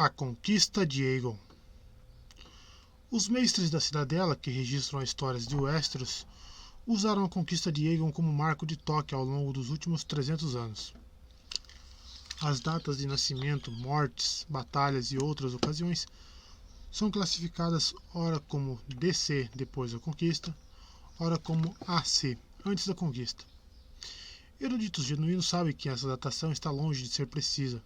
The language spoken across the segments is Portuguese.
A conquista de Aegon. Os mestres da Cidadela, que registram as histórias de Westeros, usaram a conquista de Aegon como marco de toque ao longo dos últimos 300 anos. As datas de nascimento, mortes, batalhas e outras ocasiões são classificadas ora como DC, depois da conquista, ora como AC, antes da conquista. Eruditos genuínos sabem que essa datação está longe de ser precisa.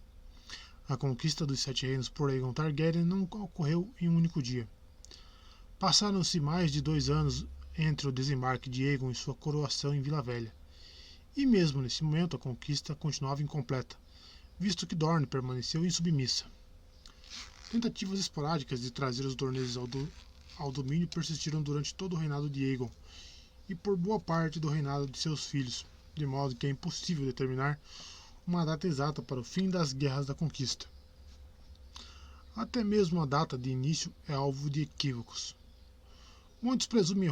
A conquista dos Sete Reinos por Aegon Targaryen não ocorreu em um único dia. Passaram-se mais de 2 anos entre o desembarque de Aegon e sua coroação em Vila Velha. E mesmo nesse momento a conquista continuava incompleta, visto que Dorne permaneceu insubmissa. Tentativas esporádicas de trazer os Dorneses ao domínio persistiram durante todo o reinado de Aegon e por boa parte do reinado de seus filhos, de modo que é impossível determinar uma data exata para o fim das guerras da conquista. Até mesmo a data de início é alvo de equívocos. Muitos presumem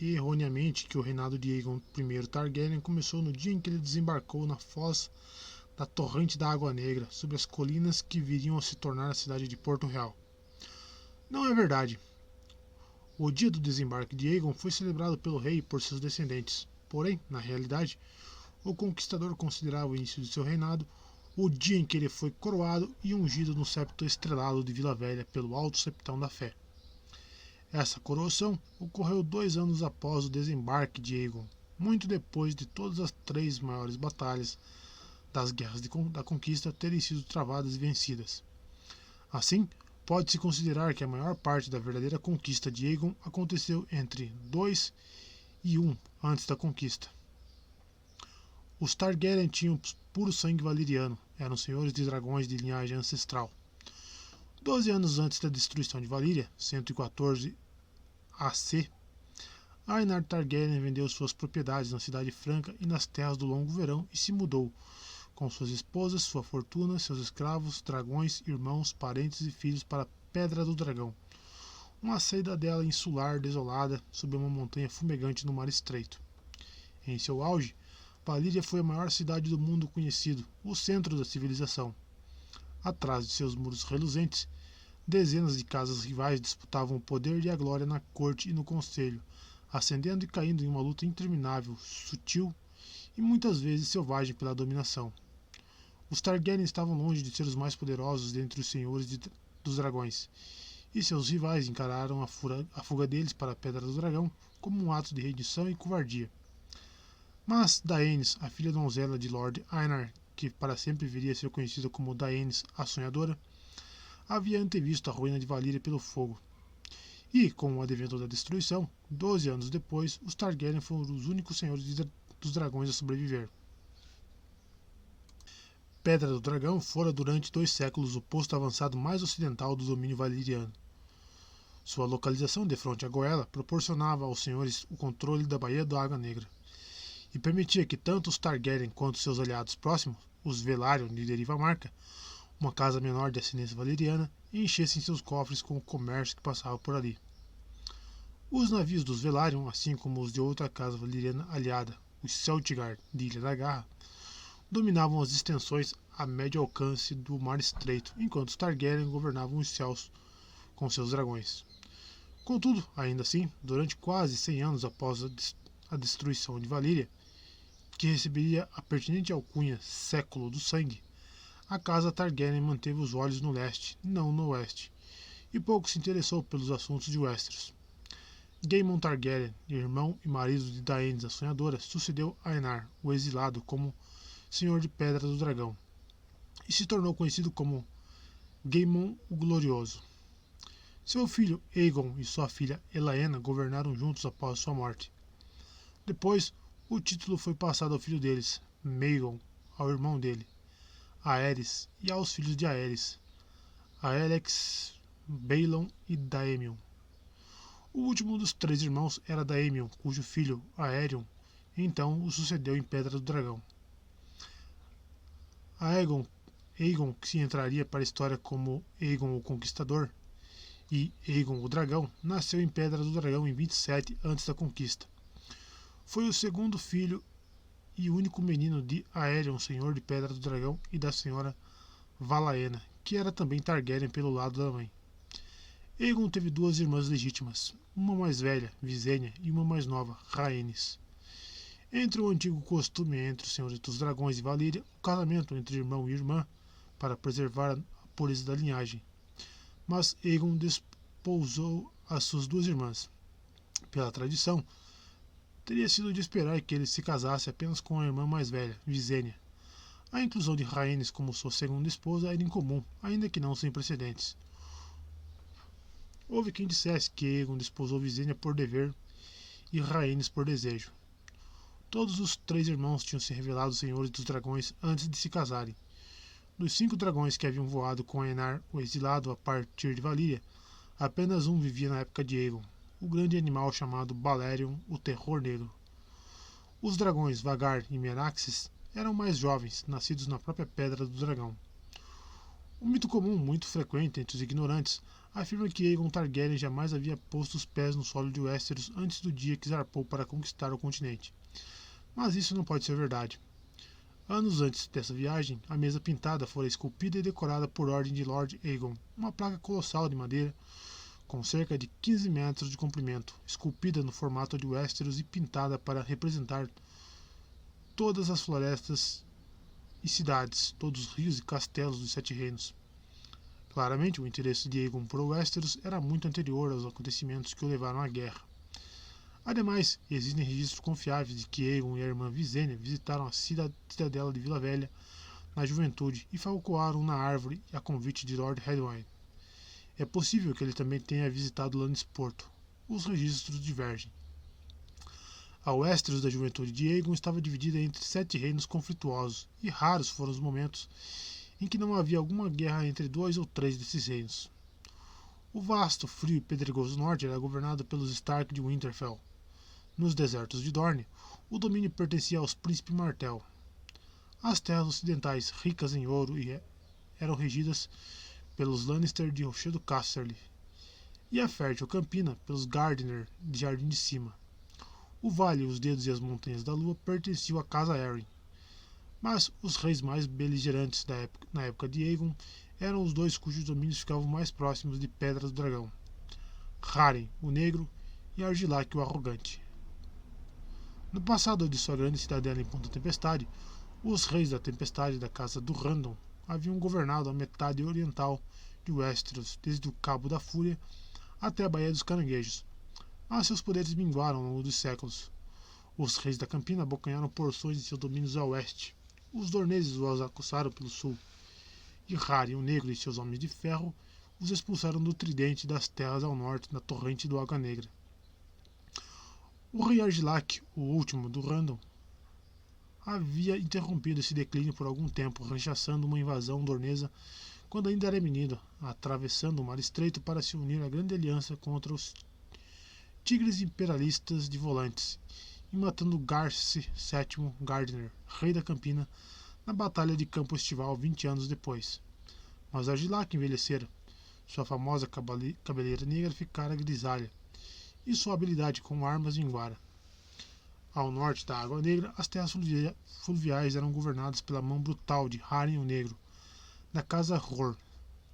erroneamente que o reinado de Aegon I Targaryen começou no dia em que ele desembarcou na foz da torrente da Água Negra, sobre as colinas que viriam a se tornar a cidade de Porto Real. Não é verdade. O dia do desembarque de Aegon foi celebrado pelo rei e por seus descendentes. Porém, na realidade, o conquistador considerava o início de seu reinado o dia em que ele foi coroado e ungido no septo estrelado de Vila Velha pelo Alto Septão da Fé. Essa coroação ocorreu 2 anos após o desembarque de Aegon, muito depois de todas as 3 maiores batalhas das guerras da conquista terem sido travadas e vencidas. Assim, pode-se considerar que a maior parte da verdadeira conquista de Aegon aconteceu entre 2 e 1 antes da conquista. Os Targaryen tinham puro sangue valyriano, eram senhores de dragões de linhagem ancestral. 12 anos antes da destruição de Valíria, 114 AC, Aenar Targaryen vendeu suas propriedades na Cidade Franca e nas terras do Longo Verão e se mudou, com suas esposas, sua fortuna, seus escravos, dragões, irmãos, parentes e filhos para Pedra do Dragão, uma cidadela insular desolada sob uma montanha fumegante no Mar Estreito. Em seu auge, Valíria foi a maior cidade do mundo conhecido, o centro da civilização. Atrás de seus muros reluzentes, dezenas de casas rivais disputavam o poder e a glória na corte e no conselho, ascendendo e caindo em uma luta interminável, sutil e muitas vezes selvagem pela dominação. Os Targaryen estavam longe de ser os mais poderosos dentre os senhores dos dragões, e seus rivais encararam a fuga deles para a Pedra do Dragão como um ato de rendição e covardia. Mas Daenerys, a filha donzela de Lord Aenar, que para sempre viria a ser conhecida como Daenerys a Sonhadora, havia antevisto a ruína de Valíria pelo fogo. E, com o advento da destruição, 12 anos depois, os Targaryen foram os únicos senhores dos dragões a sobreviver. Pedra do Dragão fora durante 2 séculos o posto avançado mais ocidental do domínio valyriano. Sua localização de frente a Goela proporcionava aos senhores o controle da Baía da Água Negra, e permitia que tanto os Targaryen quanto seus aliados próximos, os Velaryon de Deriva Marca, uma casa menor de ascendência valyriana, enchessem seus cofres com o comércio que passava por ali. Os navios dos Velaryon, assim como os de outra casa valyriana aliada, os Celtigar de Ilha da Garra, dominavam as extensões a médio alcance do Mar Estreito, enquanto os Targaryen governavam os céus com seus dragões. Contudo, ainda assim, durante quase 100 anos após a destruição de Valíria, que receberia a pertinente alcunha Século do Sangue, a casa Targaryen manteve os olhos no leste, não no oeste, e pouco se interessou pelos assuntos de Westeros. Daemon Targaryen, irmão e marido de Daenerys a Sonhadora, sucedeu Aenar, o exilado, como Senhor de Pedra do Dragão, e se tornou conhecido como Daemon o Glorioso. Seu filho Aegon e sua filha Elaena governaram juntos após sua morte. Depois, o título foi passado ao filho deles, Maegor, ao irmão dele, Aerys, e aos filhos de Aerys, Aelex, Baelon e Daemon. O último dos 3 irmãos era Daemon, cujo filho, Aerion, então o sucedeu em Pedra do Dragão. Aegon, que se entraria para a história como Aegon o Conquistador, e Aegon o Dragão, nasceu em Pedra do Dragão em 27 antes da conquista. Foi o segundo filho e único menino de Aerion, senhor de Pedra do Dragão, e da senhora Valaena, que era também Targaryen pelo lado da mãe. Aegon teve duas irmãs legítimas, uma mais velha, Visenya, e uma mais nova, Rhaenys. Entre o antigo costume entre os Senhores dos Dragões e Valíria, o casamento entre irmão e irmã, para preservar a pureza da linhagem. Mas Aegon desposou as suas duas irmãs. Pela tradição, teria sido de esperar que ele se casasse apenas com a irmã mais velha, Visenya. A inclusão de Rhaenys como sua segunda esposa era incomum, ainda que não sem precedentes. Houve quem dissesse que Aegon desposou Visenya por dever e Rhaenys por desejo. Todos os três irmãos tinham se revelado senhores dos dragões antes de se casarem. Dos 5 dragões que haviam voado com Aenar, o exilado, a partir de Valíria, apenas um vivia na época de Aegon, o grande animal chamado Balerion, o Terror Negro. Os dragões Vhagar e Meraxes eram mais jovens, nascidos na própria Pedra do Dragão. Um mito comum, muito frequente entre os ignorantes, afirma que Aegon Targaryen jamais havia posto os pés no solo de Westeros antes do dia que zarpou para conquistar o continente. Mas isso não pode ser verdade. Anos antes dessa viagem, a mesa pintada fora esculpida e decorada por ordem de Lord Aegon, uma placa colossal de madeira com cerca de 15 metros de comprimento, esculpida no formato de Westeros e pintada para representar todas as florestas e cidades, todos os rios e castelos dos Sete Reinos. Claramente, o interesse de Aegon por Westeros era muito anterior aos acontecimentos que o levaram à guerra. Ademais, existem registros confiáveis de que Aegon e a irmã Visenya visitaram a cidadela de Vila Velha na juventude e falcoaram na árvore a convite de Lord Redwyne. É possível que ele também tenha visitado Lannisport. Os registros divergem. A Westeros da juventude de Aegon estava dividida entre 7 reinos conflituosos, e raros foram os momentos em que não havia alguma guerra entre 2 ou 3 desses reinos. O vasto, frio e pedregoso norte era governado pelos Stark de Winterfell. Nos desertos de Dorne, o domínio pertencia aos Príncipe Martell. As terras ocidentais, ricas em ouro, eram regidas pelos Lannister de Rochedo Casterly, e a fértil Campina pelos Gardener de Jardim de Cima. O vale, os dedos e as montanhas da lua pertenciam à Casa Arryn. Mas os reis mais beligerantes na época de Aegon eram os 2 cujos domínios ficavam mais próximos de Pedra do Dragão: Haren, o Negro, e Argilac, o Arrogante. No passado de sua grande cidadela em Ponta Tempestade, os reis da Tempestade da Casa do Randon haviam governado a metade oriental de Westeros, desde o Cabo da Fúria até a Baía dos Caranguejos, mas seus poderes minguaram ao longo dos séculos. Os reis da Campina abocanharam porções de seus domínios a oeste, os Dorneses os acossaram pelo sul, e Haren, o Negro, e seus homens de ferro os expulsaram do Tridente das terras ao norte, na torrente do Água Negra. O rei Argilac, o último do Randon, havia interrompido esse declínio por algum tempo, rechaçando uma invasão dornesa quando ainda era menino, atravessando o Mar Estreito para se unir à grande aliança contra os Tigres Imperialistas de Volantes e matando Garce VII Gardener, rei da Campina, na Batalha de Campo Estival 20 anos depois. Mas Argilac envelhecera, sua famosa cabeleira negra ficara grisalha, e sua habilidade com armas minguara. Ao norte da Água Negra, as terras fluviais eram governadas pela mão brutal de Haren o Negro, da Casa Ror,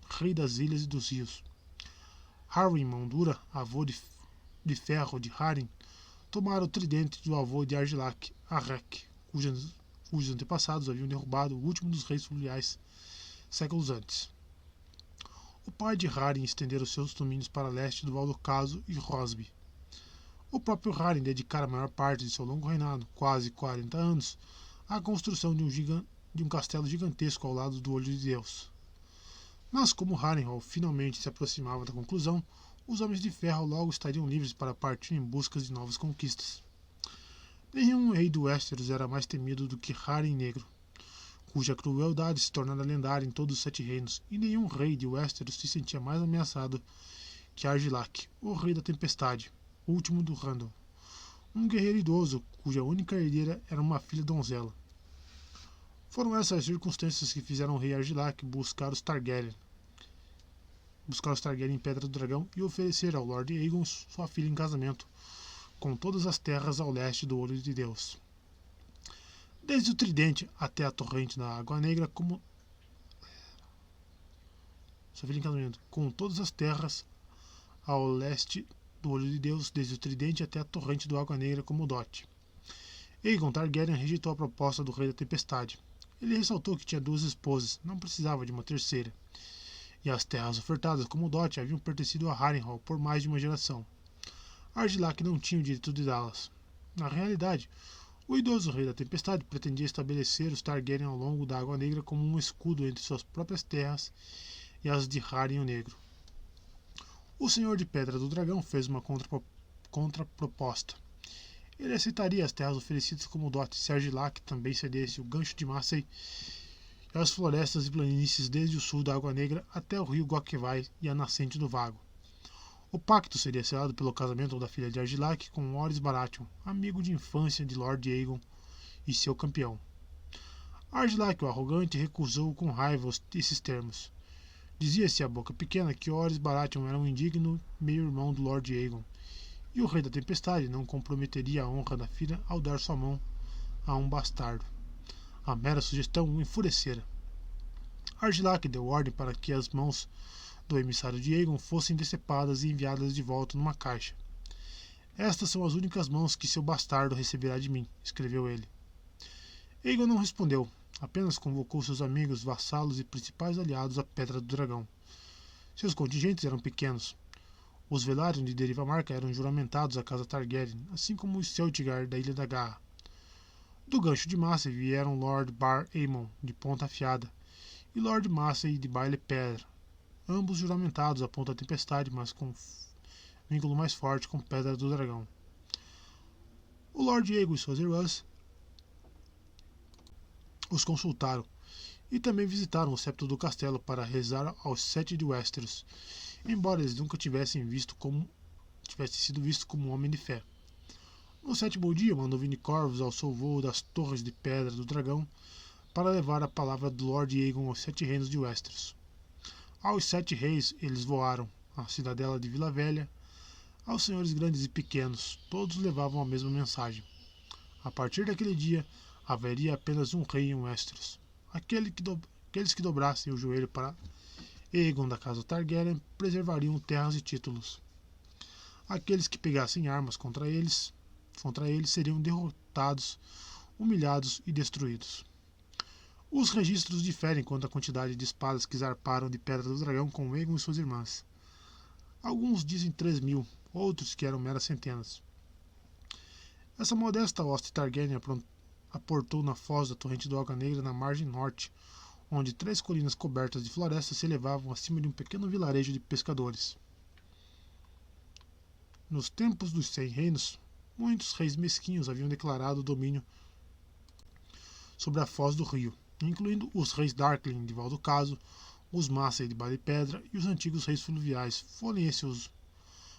rei das ilhas e dos rios. Harwin Mão Dura, avô de ferro de Haren, tomara o tridente do avô de Argilac, Arrec, cujos antepassados haviam derrubado o último dos reis fluviais séculos antes. O pai de Haren estendera os seus domínios para leste do Val do Caso e Rosby. O próprio Haren dedicara a maior parte de seu longo reinado, quase 40 anos, à construção de um castelo gigantesco ao lado do Olho de Deus. Mas como Harrenhal finalmente se aproximava da conclusão, os Homens de Ferro logo estariam livres para partir em busca de novas conquistas. Nenhum rei do Westeros era mais temido do que Haren Negro, cuja crueldade se tornara lendária em todos os 7 reinos, e nenhum rei de Westeros se sentia mais ameaçado que Argilac, o Rei da Tempestade, último do Randall, um guerreiro idoso cuja única herdeira era uma filha donzela. Foram essas circunstâncias que fizeram o rei Argilac buscar os Targaryen em Pedra do Dragão e oferecer ao Lord Aegon sua filha em casamento, com todas as terras ao leste do Olho de Deus. Desde o Tridente até a torrente da Água Negra, sua filha em casamento, com todas as terras ao leste do Olho de Deus, desde o Tridente até a torrente do Água Negra como dote. Aegon Targaryen rejeitou a proposta do Rei da Tempestade. Ele ressaltou que tinha 2 esposas, não precisava de uma terceira, e as terras ofertadas como dote haviam pertencido a Harrenhal por mais de uma geração. Argilac não tinha o direito de dá-las. Na realidade, o idoso Rei da Tempestade pretendia estabelecer os Targaryen ao longo da Água Negra como um escudo entre suas próprias terras e as de Harren o Negro. O Senhor de Pedra do Dragão fez uma contraproposta. Ele aceitaria as terras oferecidas como dote se Argilac também cedesse o Gancho de Massey e as florestas e planícies desde o sul da Água Negra até o rio Gokevai e a nascente do Vago. O pacto seria selado pelo casamento da filha de Argilac com Orys Baratheon, amigo de infância de Lord Aegon e seu campeão. Argilac, o arrogante, recusou com raiva esses termos. Dizia-se à boca pequena que Orys Baratheon era um indigno meio-irmão do Lord Aegon, e o Rei da Tempestade não comprometeria a honra da filha ao dar sua mão a um bastardo. A mera sugestão o enfurecera. Argilac deu ordem para que as mãos do emissário de Aegon fossem decepadas e enviadas de volta numa caixa. Estas são as únicas mãos que seu bastardo receberá de mim, escreveu ele. Aegon não respondeu, apenas convocou seus amigos, vassalos e principais aliados à Pedra do Dragão. Seus contingentes eram pequenos. Os Velaryon de Deriva Marca eram juramentados à casa Targaryen, assim como os Celtigar da Ilha da Garra. Do Gancho de Massey vieram Lord Bar Aemon, de Ponta Afiada, e Lord Massey de Baile Pedra, ambos juramentados à Ponta Tempestade, mas com vínculo mais forte com Pedra do Dragão. O Lord Aegon e suas irmãs os consultaram, e também visitaram o septo do castelo para rezar aos 7 de Westeros, embora eles nunca tivessem sido vistos como um homem de fé. No 7º dia, mandou Vinicorvos ao seu voo das Torres de Pedra do Dragão para levar a palavra do Lord Aegon aos 7 reinos de Westeros. Aos 7 reis eles voaram, à cidadela de Vila Velha, aos senhores grandes e pequenos, todos levavam a mesma mensagem. A partir daquele dia, haveria apenas um rei em Westeros. Aqueles que dobrassem o joelho para Aegon da casa Targaryen preservariam terras e títulos. Aqueles que pegassem armas contra eles seriam derrotados, humilhados e destruídos. Os registros diferem quanto à quantidade de espadas que zarparam de Pedra do Dragão com Aegon e suas irmãs. Alguns dizem 3.000, outros que eram meras centenas. Essa modesta hoste Targaryen aportou na foz da torrente do Água Negra na margem norte, onde 3 colinas cobertas de florestas se elevavam acima de um pequeno vilarejo de pescadores. Nos tempos dos 100 reinos, muitos reis mesquinhos haviam declarado domínio sobre a foz do rio, incluindo os reis Darkling de Val do Caso, os Massey de Baile Pedra e os antigos reis fluviais,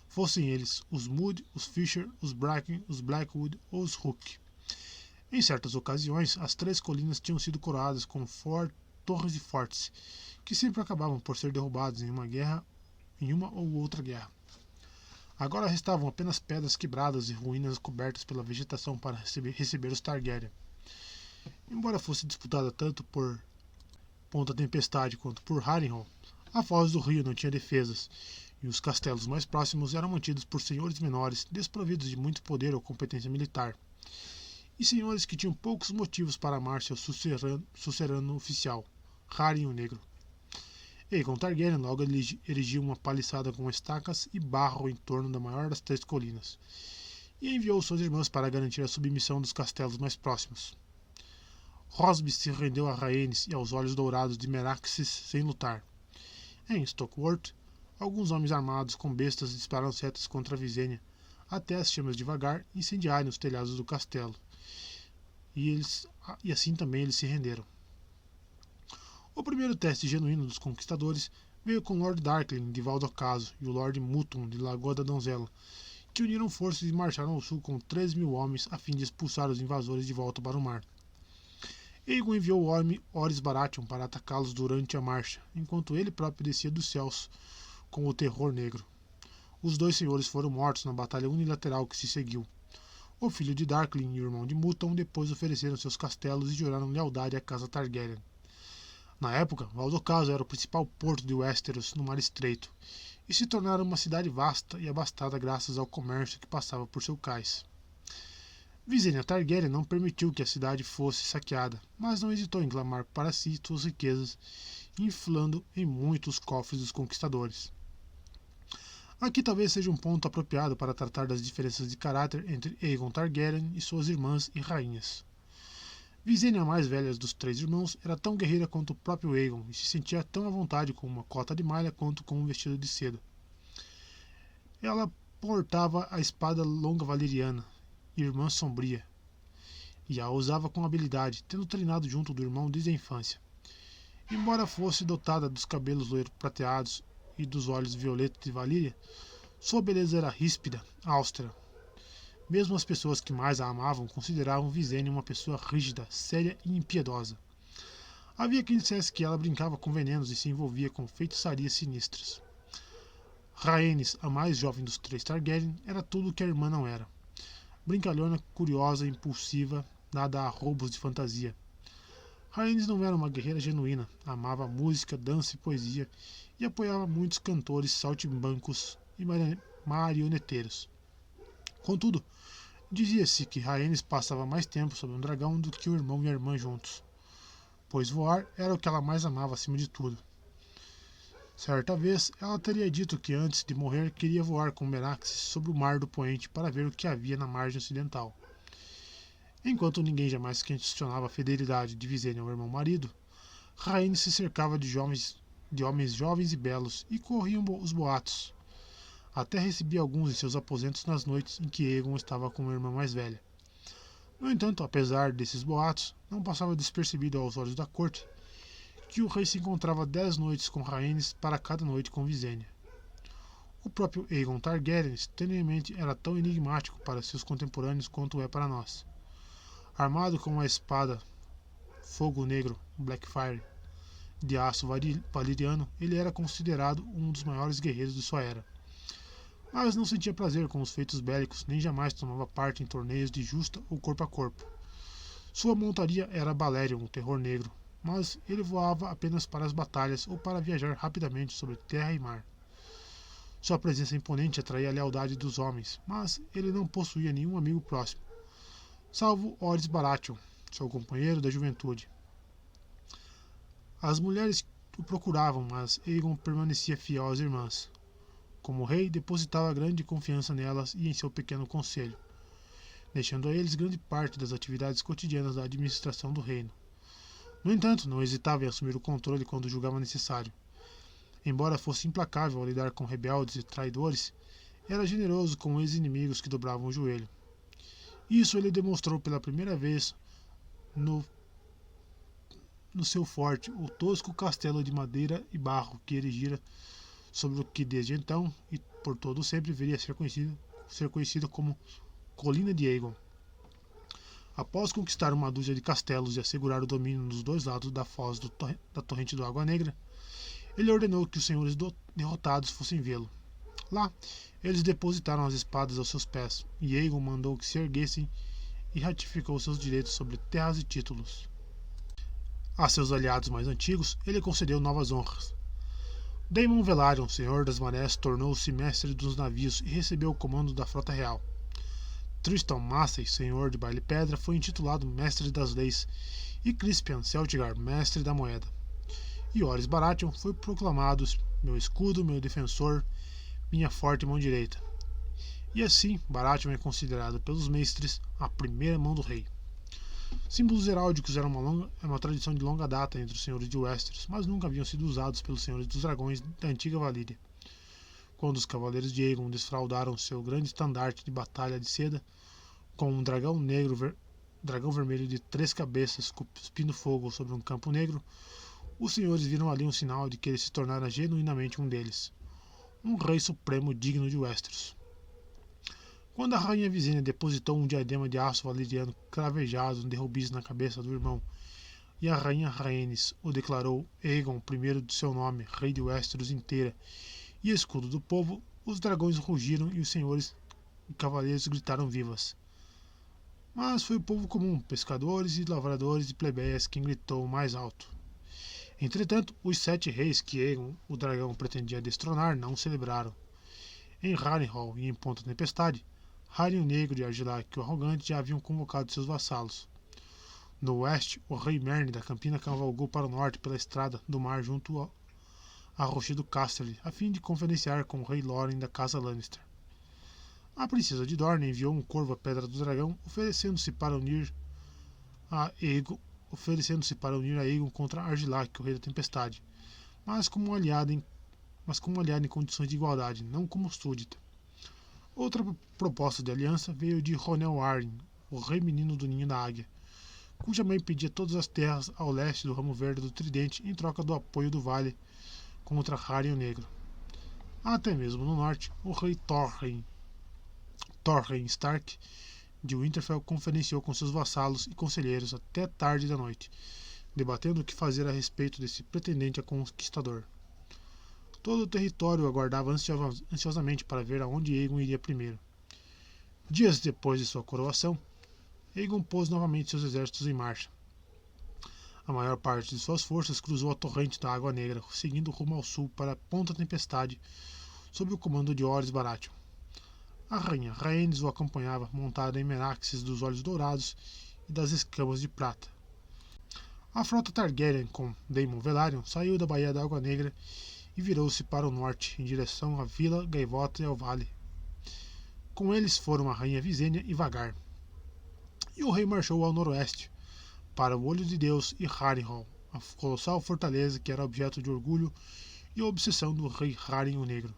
fossem eles os Mood, os Fisher, os Bracken, os Blackwood ou os Hook. Em certas ocasiões, as 3 colinas tinham sido coroadas com torres e fortes, que sempre acabavam por ser derrubados em uma ou outra guerra. Agora restavam apenas pedras quebradas e ruínas cobertas pela vegetação para receber os Targaryen. Embora fosse disputada tanto por Ponta Tempestade quanto por Harrenhal, a foz do rio não tinha defesas, e os castelos mais próximos eram mantidos por senhores menores desprovidos de muito poder ou competência militar, e senhores que tinham poucos motivos para amar seu sucerano oficial, Harren o Negro. Aegon Targaryen logo erigiu uma paliçada com estacas e barro em torno da maior das 3 colinas, e enviou suas irmãs para garantir a submissão dos castelos mais próximos. Rosby se rendeu a Rhaenys e aos olhos dourados de Meraxes sem lutar. Em Stokeworth, alguns homens armados com bestas dispararam setas contra a Visenya, até as chamas devagar incendiarem os telhados do castelo, e assim também eles se renderam. O primeiro teste genuíno dos conquistadores veio com Lord Darkling de Val do Caso e o Lord Mutton de Lagoa da Donzela, que uniram forças e marcharam ao sul com 3.000 homens a fim de expulsar os invasores de volta para o mar. Aegon enviou Orys Baratheon para atacá-los durante a marcha, enquanto ele próprio descia dos céus com o terror negro. Os 2 senhores foram mortos na batalha unilateral que se seguiu. O filho de Darkling e o irmão de Mutton depois ofereceram seus castelos e juraram lealdade à casa Targaryen. Na época, Valdocaso era o principal porto de Westeros no Mar Estreito, e se tornara uma cidade vasta e abastada graças ao comércio que passava por seu cais. Visenya Targaryen não permitiu que a cidade fosse saqueada, mas não hesitou em clamar para si suas riquezas, inflando em muito os cofres dos conquistadores. Aqui talvez seja um ponto apropriado para tratar das diferenças de caráter entre Aegon Targaryen e suas irmãs e rainhas. Visenya, a mais velha dos três irmãos, era tão guerreira quanto o próprio Aegon e se sentia tão à vontade com uma cota de malha quanto com um vestido de seda. Ela portava a espada longa valeriana, irmã sombria, e a usava com habilidade, tendo treinado junto do irmão desde a infância. Embora fosse dotada dos cabelos loiros prateados e dos olhos violetos de Valíria, sua beleza era ríspida, austera. Mesmo as pessoas que mais a amavam consideravam Visenya uma pessoa rígida, séria e impiedosa. Havia quem dissesse que ela brincava com venenos e se envolvia com feitiçarias sinistras. Rhaenys, a mais jovem dos três Targaryen, era tudo o que a irmã não era. Brincalhona, curiosa, impulsiva, dada a roubos de fantasia. Rhaenys não era uma guerreira genuína, amava música, dança e poesia e apoiava muitos cantores saltimbancos e marioneteiros. Contudo, dizia-se que Rhaenys passava mais tempo sob um dragão do que o irmão e a irmã juntos, pois voar era o que ela mais amava acima de tudo. Certa vez, ela teria dito que antes de morrer queria voar com Meraxes sobre o mar do poente para ver o que havia na margem ocidental. Enquanto ninguém jamais questionava a fidelidade de Visenya ao irmão marido, Rhaenys se cercava de homens jovens e belos e corriam os boatos. Até recebia alguns em seus aposentos nas noites em que Aegon estava com a irmã mais velha. No entanto, apesar desses boatos, não passava despercebido aos olhos da corte que o rei se encontrava 10 noites com Rhaenys para cada noite com Visenya. O próprio Aegon Targaryen, estranhamente, era tão enigmático para seus contemporâneos quanto é para nós. Armado com uma espada fogo negro, Blackfyre, de aço valeriano, ele era considerado um dos maiores guerreiros de sua era. Mas não sentia prazer com os feitos bélicos, nem jamais tomava parte em torneios de justa ou corpo a corpo. Sua montaria era Balerion, o terror negro, mas ele voava apenas para as batalhas ou para viajar rapidamente sobre terra e mar. Sua presença imponente atraía a lealdade dos homens, mas ele não possuía nenhum amigo próximo, salvo Orys Baratheon, seu companheiro da juventude. As mulheres o procuravam, mas Aegon permanecia fiel às irmãs. Como rei, depositava grande confiança nelas e em seu pequeno conselho, deixando a eles grande parte das atividades cotidianas da administração do reino. No entanto, não hesitava em assumir o controle quando julgava necessário. Embora fosse implacável ao lidar com rebeldes e traidores, era generoso com ex-inimigos que dobravam o joelho. Isso ele demonstrou pela primeira vez no seu forte, o tosco castelo de madeira e barro que erigira sobre o que desde então e por todo sempre viria a ser conhecido como Colina de Aegon. Após conquistar uma dúzia de castelos e assegurar o domínio nos dois lados da foz da torrente do Água Negra, ele ordenou que os senhores derrotados fossem vê-lo. Lá, eles depositaram as espadas aos seus pés, e Aegon mandou que se erguessem e ratificou seus direitos sobre terras e títulos. A seus aliados mais antigos, ele concedeu novas honras. Daemon Velaryon, senhor das marés, tornou-se mestre dos navios e recebeu o comando da frota real. Tristan Massey, senhor de Baile Pedra, foi intitulado mestre das leis, e Crispian Celtigar, mestre da moeda. E Orys Baratheon foi proclamado meu escudo, meu defensor, minha forte mão direita. E assim, Baratheon é considerado pelos mestres a primeira mão do rei. Símbolos heráldicos eram uma tradição de longa data entre os senhores de Westeros, mas nunca haviam sido usados pelos senhores dos dragões da antiga Valíria. Quando os cavaleiros de Aegon desfraldaram seu grande estandarte de batalha de seda, com um dragão vermelho de 3 cabeças cuspindo fogo sobre um campo negro, os senhores viram ali um sinal de que ele se tornara genuinamente um deles, um rei supremo digno de Westeros. Quando a rainha Visenya depositou um diadema de aço valeriano cravejado no derrubiço na cabeça do irmão, e a rainha Rhaenys o declarou Aegon I de seu nome, rei de Westeros inteira, e escudo do povo, os dragões rugiram e os senhores e cavaleiros gritaram vivas. Mas foi o povo comum, pescadores e lavradores e plebeias, quem gritou mais alto. Entretanto, os 7 reis que Aegon, o dragão, pretendia destronar não celebraram. Em Harrenhal e em Ponta Tempestade, Hárien o Negro e Argilac o Arrogante já haviam convocado seus vassalos. No oeste, o rei Merne da Campina cavalgou para o norte pela estrada do mar junto a Rochedo Casterly, a fim de conferenciar com o rei Loren da casa Lannister. A princesa de Dorne enviou um corvo à Pedra do Dragão, oferecendo-se para unir a Aegon contra Argilac, o rei da Tempestade, mas como aliado em condições de igualdade, não como súdita. Outra proposta de aliança veio de Ronel Arryn, o rei menino do Ninho da Águia, cuja mãe pedia todas as terras ao leste do Ramo Verde do Tridente em troca do apoio do Vale contra Hárien o Negro. Até mesmo no norte, o rei Torrhen Stark de Winterfell conferenciou com seus vassalos e conselheiros até tarde da noite, debatendo o que fazer a respeito desse pretendente a conquistador. Todo o território aguardava ansiosamente para ver aonde Aegon iria primeiro. Dias depois de sua coroação, Aegon pôs novamente seus exércitos em marcha. A maior parte de suas forças cruzou a torrente da Água Negra, seguindo rumo ao sul para a Ponta Tempestade, sob o comando de Orys Baratheon. A rainha Rhaenys o acompanhava, montada em Meraxes dos Olhos Dourados e das Escamas de Prata. A frota Targaryen, com Daemon Velaryon, saiu da Baía da Água Negra e virou-se para o norte, em direção à Vila Gaivota e ao Vale. Com eles foram a rainha Visenya e Vhagar. E o rei marchou ao noroeste, para o Olho de Deus e Harrenhal, a colossal fortaleza que era objeto de orgulho e obsessão do rei Hárien o Negro.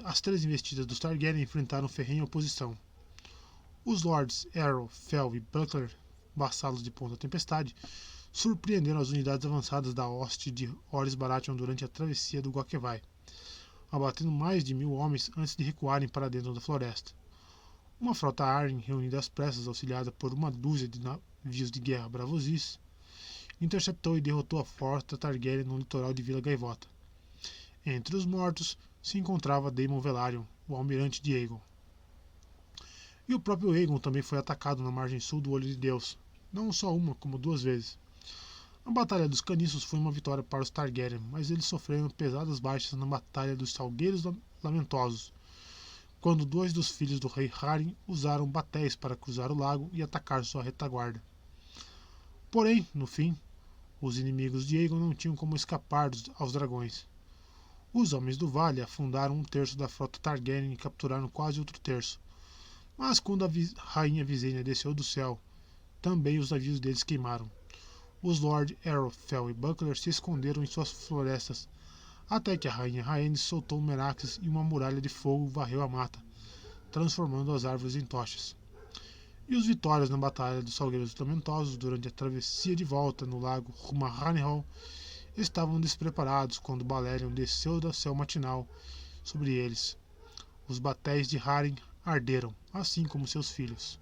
As 3 investidas dos Targaryen enfrentaram ferrenha oposição. Os lords Arrow, Fell e Butler, vassalos de Ponta Tempestade, surpreenderam as unidades avançadas da hoste de Orys Baratheon durante a travessia do Guaquevai, abatendo mais de 1000 homens antes de recuarem para dentro da floresta. Uma frota Arryn, reunida às pressas, auxiliada por uma dúzia de navios de guerra Braavosis, interceptou e derrotou a frota Targaryen no litoral de Vila Gaivota. Entre os mortos se encontrava Daemon Velaryon, o almirante de Aegon. E o próprio Aegon também foi atacado na margem sul do Olho de Deus, não só uma, como 2 vezes. A Batalha dos Caniços foi uma vitória para os Targaryen, mas eles sofreram pesadas baixas na Batalha dos Salgueiros Lamentosos, quando 2 dos filhos do rei Hárien usaram batéis para cruzar o lago e atacar sua retaguarda. Porém, no fim, os inimigos de Aegon não tinham como escapar aos dragões. Os homens do Vale afundaram 1/3 da frota Targaryen e capturaram quase outro terço. Mas quando a rainha Visenya desceu do céu, também os navios deles queimaram. Os Lord Arrow, Fell e Buckler se esconderam em suas florestas, até que a rainha Rhaenys soltou Meraxes e uma muralha de fogo varreu a mata, transformando as árvores em tochas. E os vitórias na Batalha dos Salgueiros Lamentosos durante a travessia de volta no lago rumo a Harrenhal estavam despreparados quando Balerion desceu do céu matinal sobre eles. Os batéis de Hárien arderam, assim como seus filhos.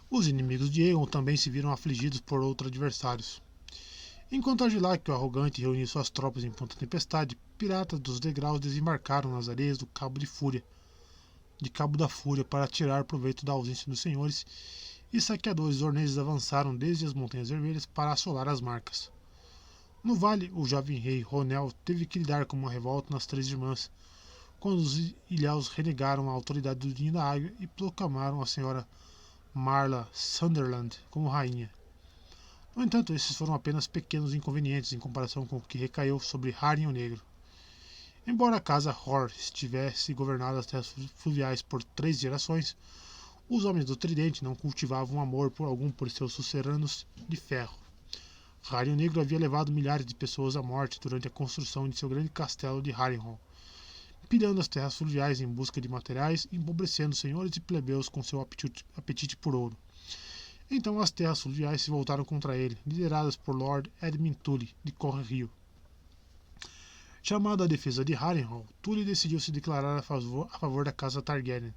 Os inimigos de Aegon também se viram afligidos por outros adversários. Enquanto Argilac, o Arrogante, reuniu suas tropas em Ponta Tempestade, piratas dos degraus desembarcaram nas areias do Cabo da Fúria para tirar proveito da ausência dos senhores, e saqueadores orneses avançaram desde as Montanhas Vermelhas para assolar as Marcas. No vale, o jovem rei Ronel teve que lidar com uma revolta nas 3 irmãs, quando os ilhaus renegaram a autoridade do Ninho da Águia e proclamaram a senhora Marla Sunderland como rainha. No entanto, esses foram apenas pequenos inconvenientes em comparação com o que recaiu sobre Hárien o Negro. Embora a casa Horse tivesse governado as terras fluviais por 3 gerações, os homens do Tridente não cultivavam amor por algum por seus suceranos de ferro. Hárien o Negro havia levado milhares de pessoas à morte durante a construção de seu grande castelo de Harrenhal, pilhando as terras fluviais em busca de materiais e empobrecendo senhores e plebeus com seu apetite por ouro. Então as terras fluviais se voltaram contra ele, lideradas por Lord Edmund Tully, de Correrio. Chamado à defesa de Harrenhal, Tully decidiu se declarar a favor da casa Targaryen.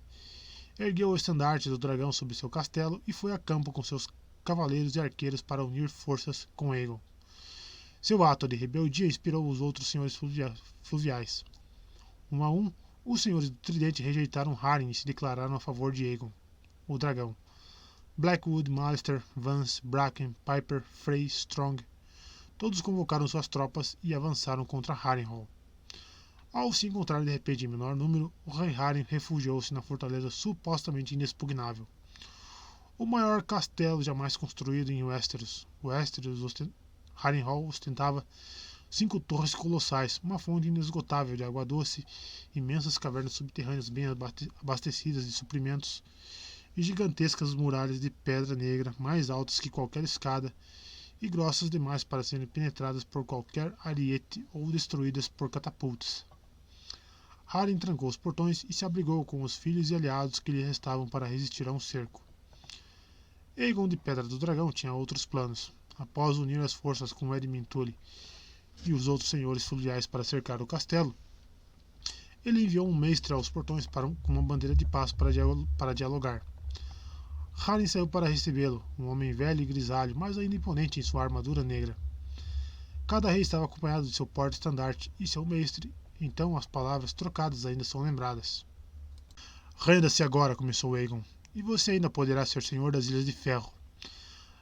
Ergueu o estandarte do dragão sobre seu castelo e foi a campo com seus cavaleiros e arqueiros para unir forças com Aegon. Seu ato de rebeldia inspirou os outros senhores fluviais. Um a um, os senhores do Tridente rejeitaram Hárien e se declararam a favor de Aegon, o dragão. Blackwood, Mallister, Vance, Bracken, Piper, Frey, Strong, todos convocaram suas tropas e avançaram contra Harrenhal. Ao se encontrar de repente em menor número, o rei Haren refugiou-se na fortaleza supostamente inexpugnável, o maior castelo jamais construído em Westeros. Harrenhal ostentava 5 torres colossais, uma fonte inesgotável de água doce, imensas cavernas subterrâneas bem abastecidas de suprimentos e gigantescas muralhas de pedra negra mais altas que qualquer escada e grossas demais para serem penetradas por qualquer ariete ou destruídas por catapultas. Haren trancou os portões e se abrigou com os filhos e aliados que lhe restavam para resistir a um cerco. Aegon de Pedra do Dragão tinha outros planos. Após unir as forças com Edmund Tully e os outros senhores fluviais para cercar o castelo, ele enviou um mestre aos portões com uma bandeira de paz para dialogar. Haren saiu para recebê-lo, um homem velho e grisalho, mas ainda imponente em sua armadura negra. Cada rei estava acompanhado de seu porte-estandarte e seu mestre, então as palavras trocadas ainda são lembradas. Renda-se agora, começou Aegon, e você ainda poderá ser senhor das Ilhas de Ferro.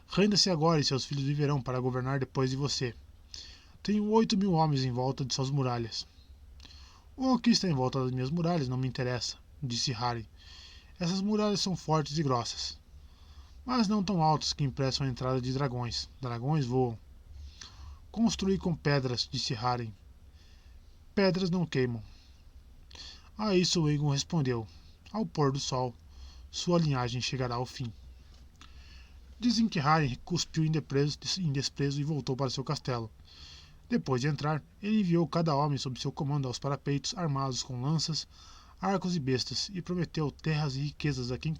Renda-se agora e seus filhos viverão para governar depois de você. Tenho 8.000 homens em volta de suas muralhas. O que está em volta das minhas muralhas não me interessa, disse Haren. Essas muralhas são fortes e grossas, mas não tão altas que impeçam a entrada de dragões. Dragões voam. Construí com pedras, disse Haren. Pedras não queimam. A isso Aegon respondeu. Ao pôr do sol, sua linhagem chegará ao fim. Dizem que Haren cuspiu em desprezo e voltou para seu castelo. Depois de entrar, ele enviou cada homem sob seu comando aos parapeitos armados com lanças, arcos e bestas, e prometeu terras e riquezas a quem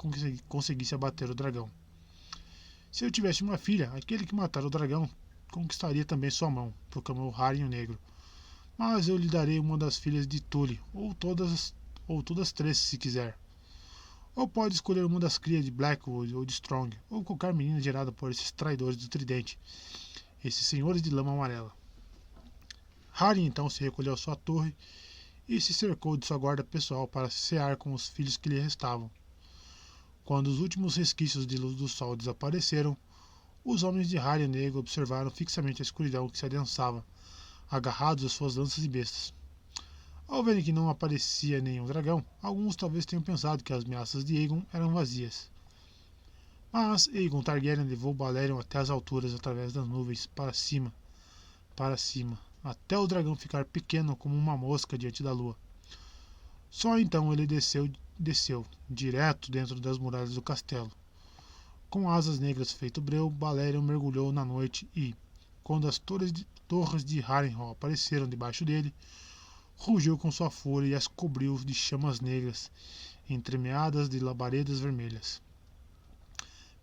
conseguisse abater o dragão. Se eu tivesse uma filha, aquele que matar o dragão conquistaria também sua mão, proclamou Haren o Negro. Mas eu lhe darei uma das filhas de Tully, ou todas 3 se quiser. Ou pode escolher uma das crias de Blackwood ou de Strong, ou qualquer menina gerada por esses traidores do Tridente, esses senhores de lama amarela. Haren então se recolheu à sua torre e se cercou de sua guarda pessoal para cear com os filhos que lhe restavam. Quando os últimos resquícios de luz do sol desapareceram, os homens de Haren Negro observaram fixamente a escuridão que se adensava, agarrados às suas lanças e bestas. Ao verem que não aparecia nenhum dragão, alguns talvez tenham pensado que as ameaças de Aegon eram vazias. Mas Aegon Targaryen levou Balerion até as alturas através das nuvens, para cima, até o dragão ficar pequeno como uma mosca diante da lua. Só então ele desceu direto dentro das muralhas do castelo. Com asas negras feito breu, Balerion mergulhou na noite e, quando as torres de Harrenhal apareceram debaixo dele, rugiu com sua fúria e as cobriu de chamas negras, entremeadas de labaredas vermelhas.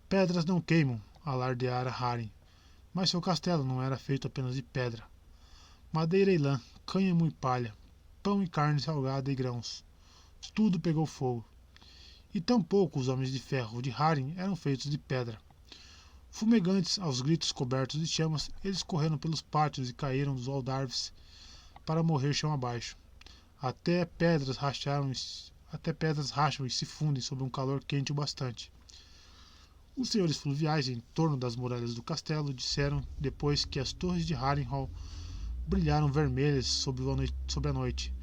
Pedras não queimam, alardeara Haren, mas seu castelo não era feito apenas de pedra. Madeira e lã, cânhamo e palha, pão e carne salgada e grãos. Tudo pegou fogo. E tampouco os homens de ferro de Haren eram feitos de pedra. Fumegantes, aos gritos cobertos de chamas, eles correram pelos pátios e caíram dos aldarves para morrer chão abaixo. Até pedras racham e se fundem sob um calor quente o bastante. Os senhores fluviais em torno das muralhas do castelo disseram depois que as torres de Harrenhal brilharam vermelhas sobre a noite,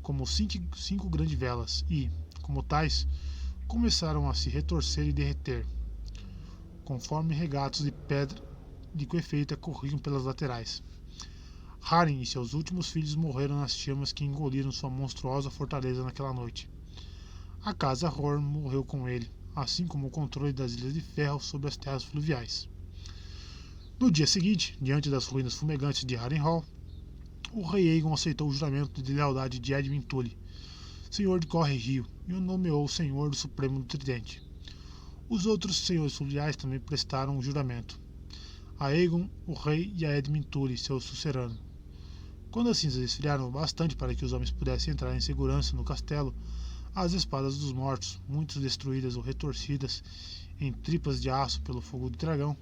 como 5 grandes velas, e, como tais, começaram a se retorcer e derreter, conforme regatos de pedra de coefeita corriam pelas laterais. Haren e seus últimos filhos morreram nas chamas que engoliram sua monstruosa fortaleza naquela noite. A casa Horn morreu com ele, assim como o controle das Ilhas de Ferro sobre as terras fluviais. No dia seguinte, diante das ruínas fumegantes de Harrenhal, o rei Aegon aceitou o juramento de lealdade de Edmund Tully, senhor de Corre Rio, e o nomeou senhor do Supremo do Tridente. Os outros senhores fluviais também prestaram o juramento, a Aegon, o rei, e a Edmund Tully, seu sucerano. Quando as cinzas esfriaram bastante para que os homens pudessem entrar em segurança no castelo, as espadas dos mortos, muitas destruídas ou retorcidas em tripas de aço pelo fogo do dragão,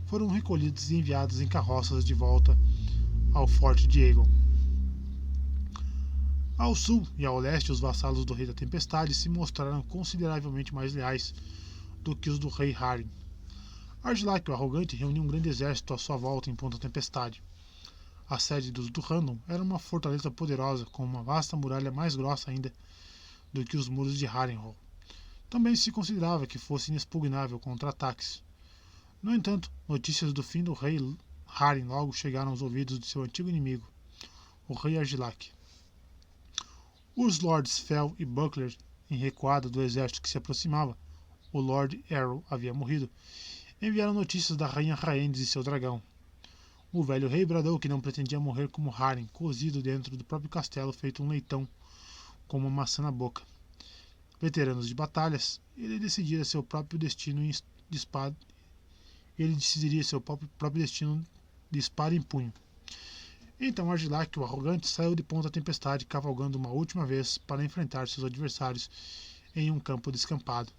foram recolhidas e enviadas em carroças de volta ao forte de Aegon. Ao sul e ao leste, os vassalos do Rei da Tempestade se mostraram consideravelmente mais leais do que os do rei Haren. Argilac, o arrogante, reuniu um grande exército à sua volta em Ponta Tempestade. A sede dos Durrandon era uma fortaleza poderosa, com uma vasta muralha mais grossa ainda do que os muros de Harrenhal. Também se considerava que fosse inexpugnável contra ataques. No entanto, notícias do fim do rei Haren logo chegaram aos ouvidos de seu antigo inimigo, o rei Argilac. Os lords Fell e Buckler, em recuada do exército que se aproximava, o Lord Arrow havia morrido, enviaram notícias da rainha Rhaenys e seu dragão. O velho rei bradou que não pretendia morrer como Haren, cozido dentro do próprio castelo feito um leitão, com uma maçã na boca. Veteranos de batalhas, ele decidiria seu próprio destino de espada. Ele decidiria seu próprio destino de espada em punho. Então Argilac, o arrogante, saiu de Ponta Tempestade, cavalgando uma última vez para enfrentar seus adversários em um campo descampado.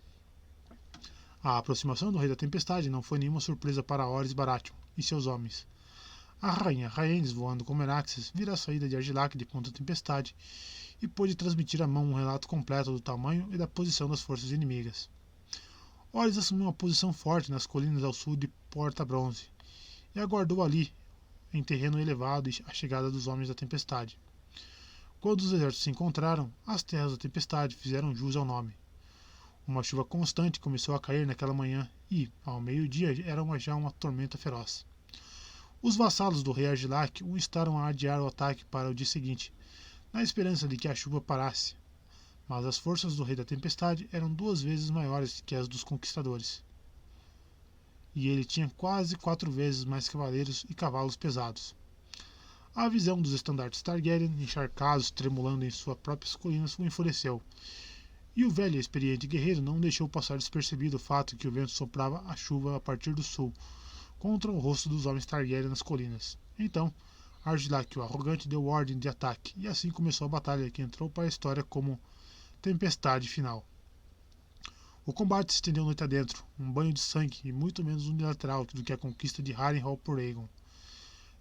A aproximação do Rei da Tempestade não foi nenhuma surpresa para Orys Baratheon e seus homens. A rainha Rhaenys, voando com Meraxes, vira a saída de Argilac de Ponta Tempestade e pôde transmitir à mão um relato completo do tamanho e da posição das forças inimigas. Orys assumiu uma posição forte nas colinas ao sul de Porta Bronze e aguardou ali, em terreno elevado, a chegada dos Homens da Tempestade. Quando os exércitos se encontraram, as terras da Tempestade fizeram jus ao nome. Uma chuva constante começou a cair naquela manhã e, ao meio-dia, era já uma tormenta feroz. Os vassalos do rei Argilac o instaram a adiar o ataque para o dia seguinte, na esperança de que a chuva parasse. Mas as forças do Rei da Tempestade eram 2 vezes maiores que as dos conquistadores. E ele tinha quase 4 vezes mais cavaleiros e cavalos pesados. A visão dos estandartes Targaryen, encharcados, tremulando em suas próprias colinas, o enfureceu. E o velho e experiente guerreiro não deixou passar despercebido o fato que o vento soprava a chuva a partir do sul, contra o rosto dos homens Targaryen nas colinas. Então, Argilac, o arrogante, deu ordem de ataque, e assim começou a batalha que entrou para a história como Tempestade Final. O combate se estendeu noite adentro, um banho de sangue e muito menos unilateral do que a conquista de Harrenhal por Aegon.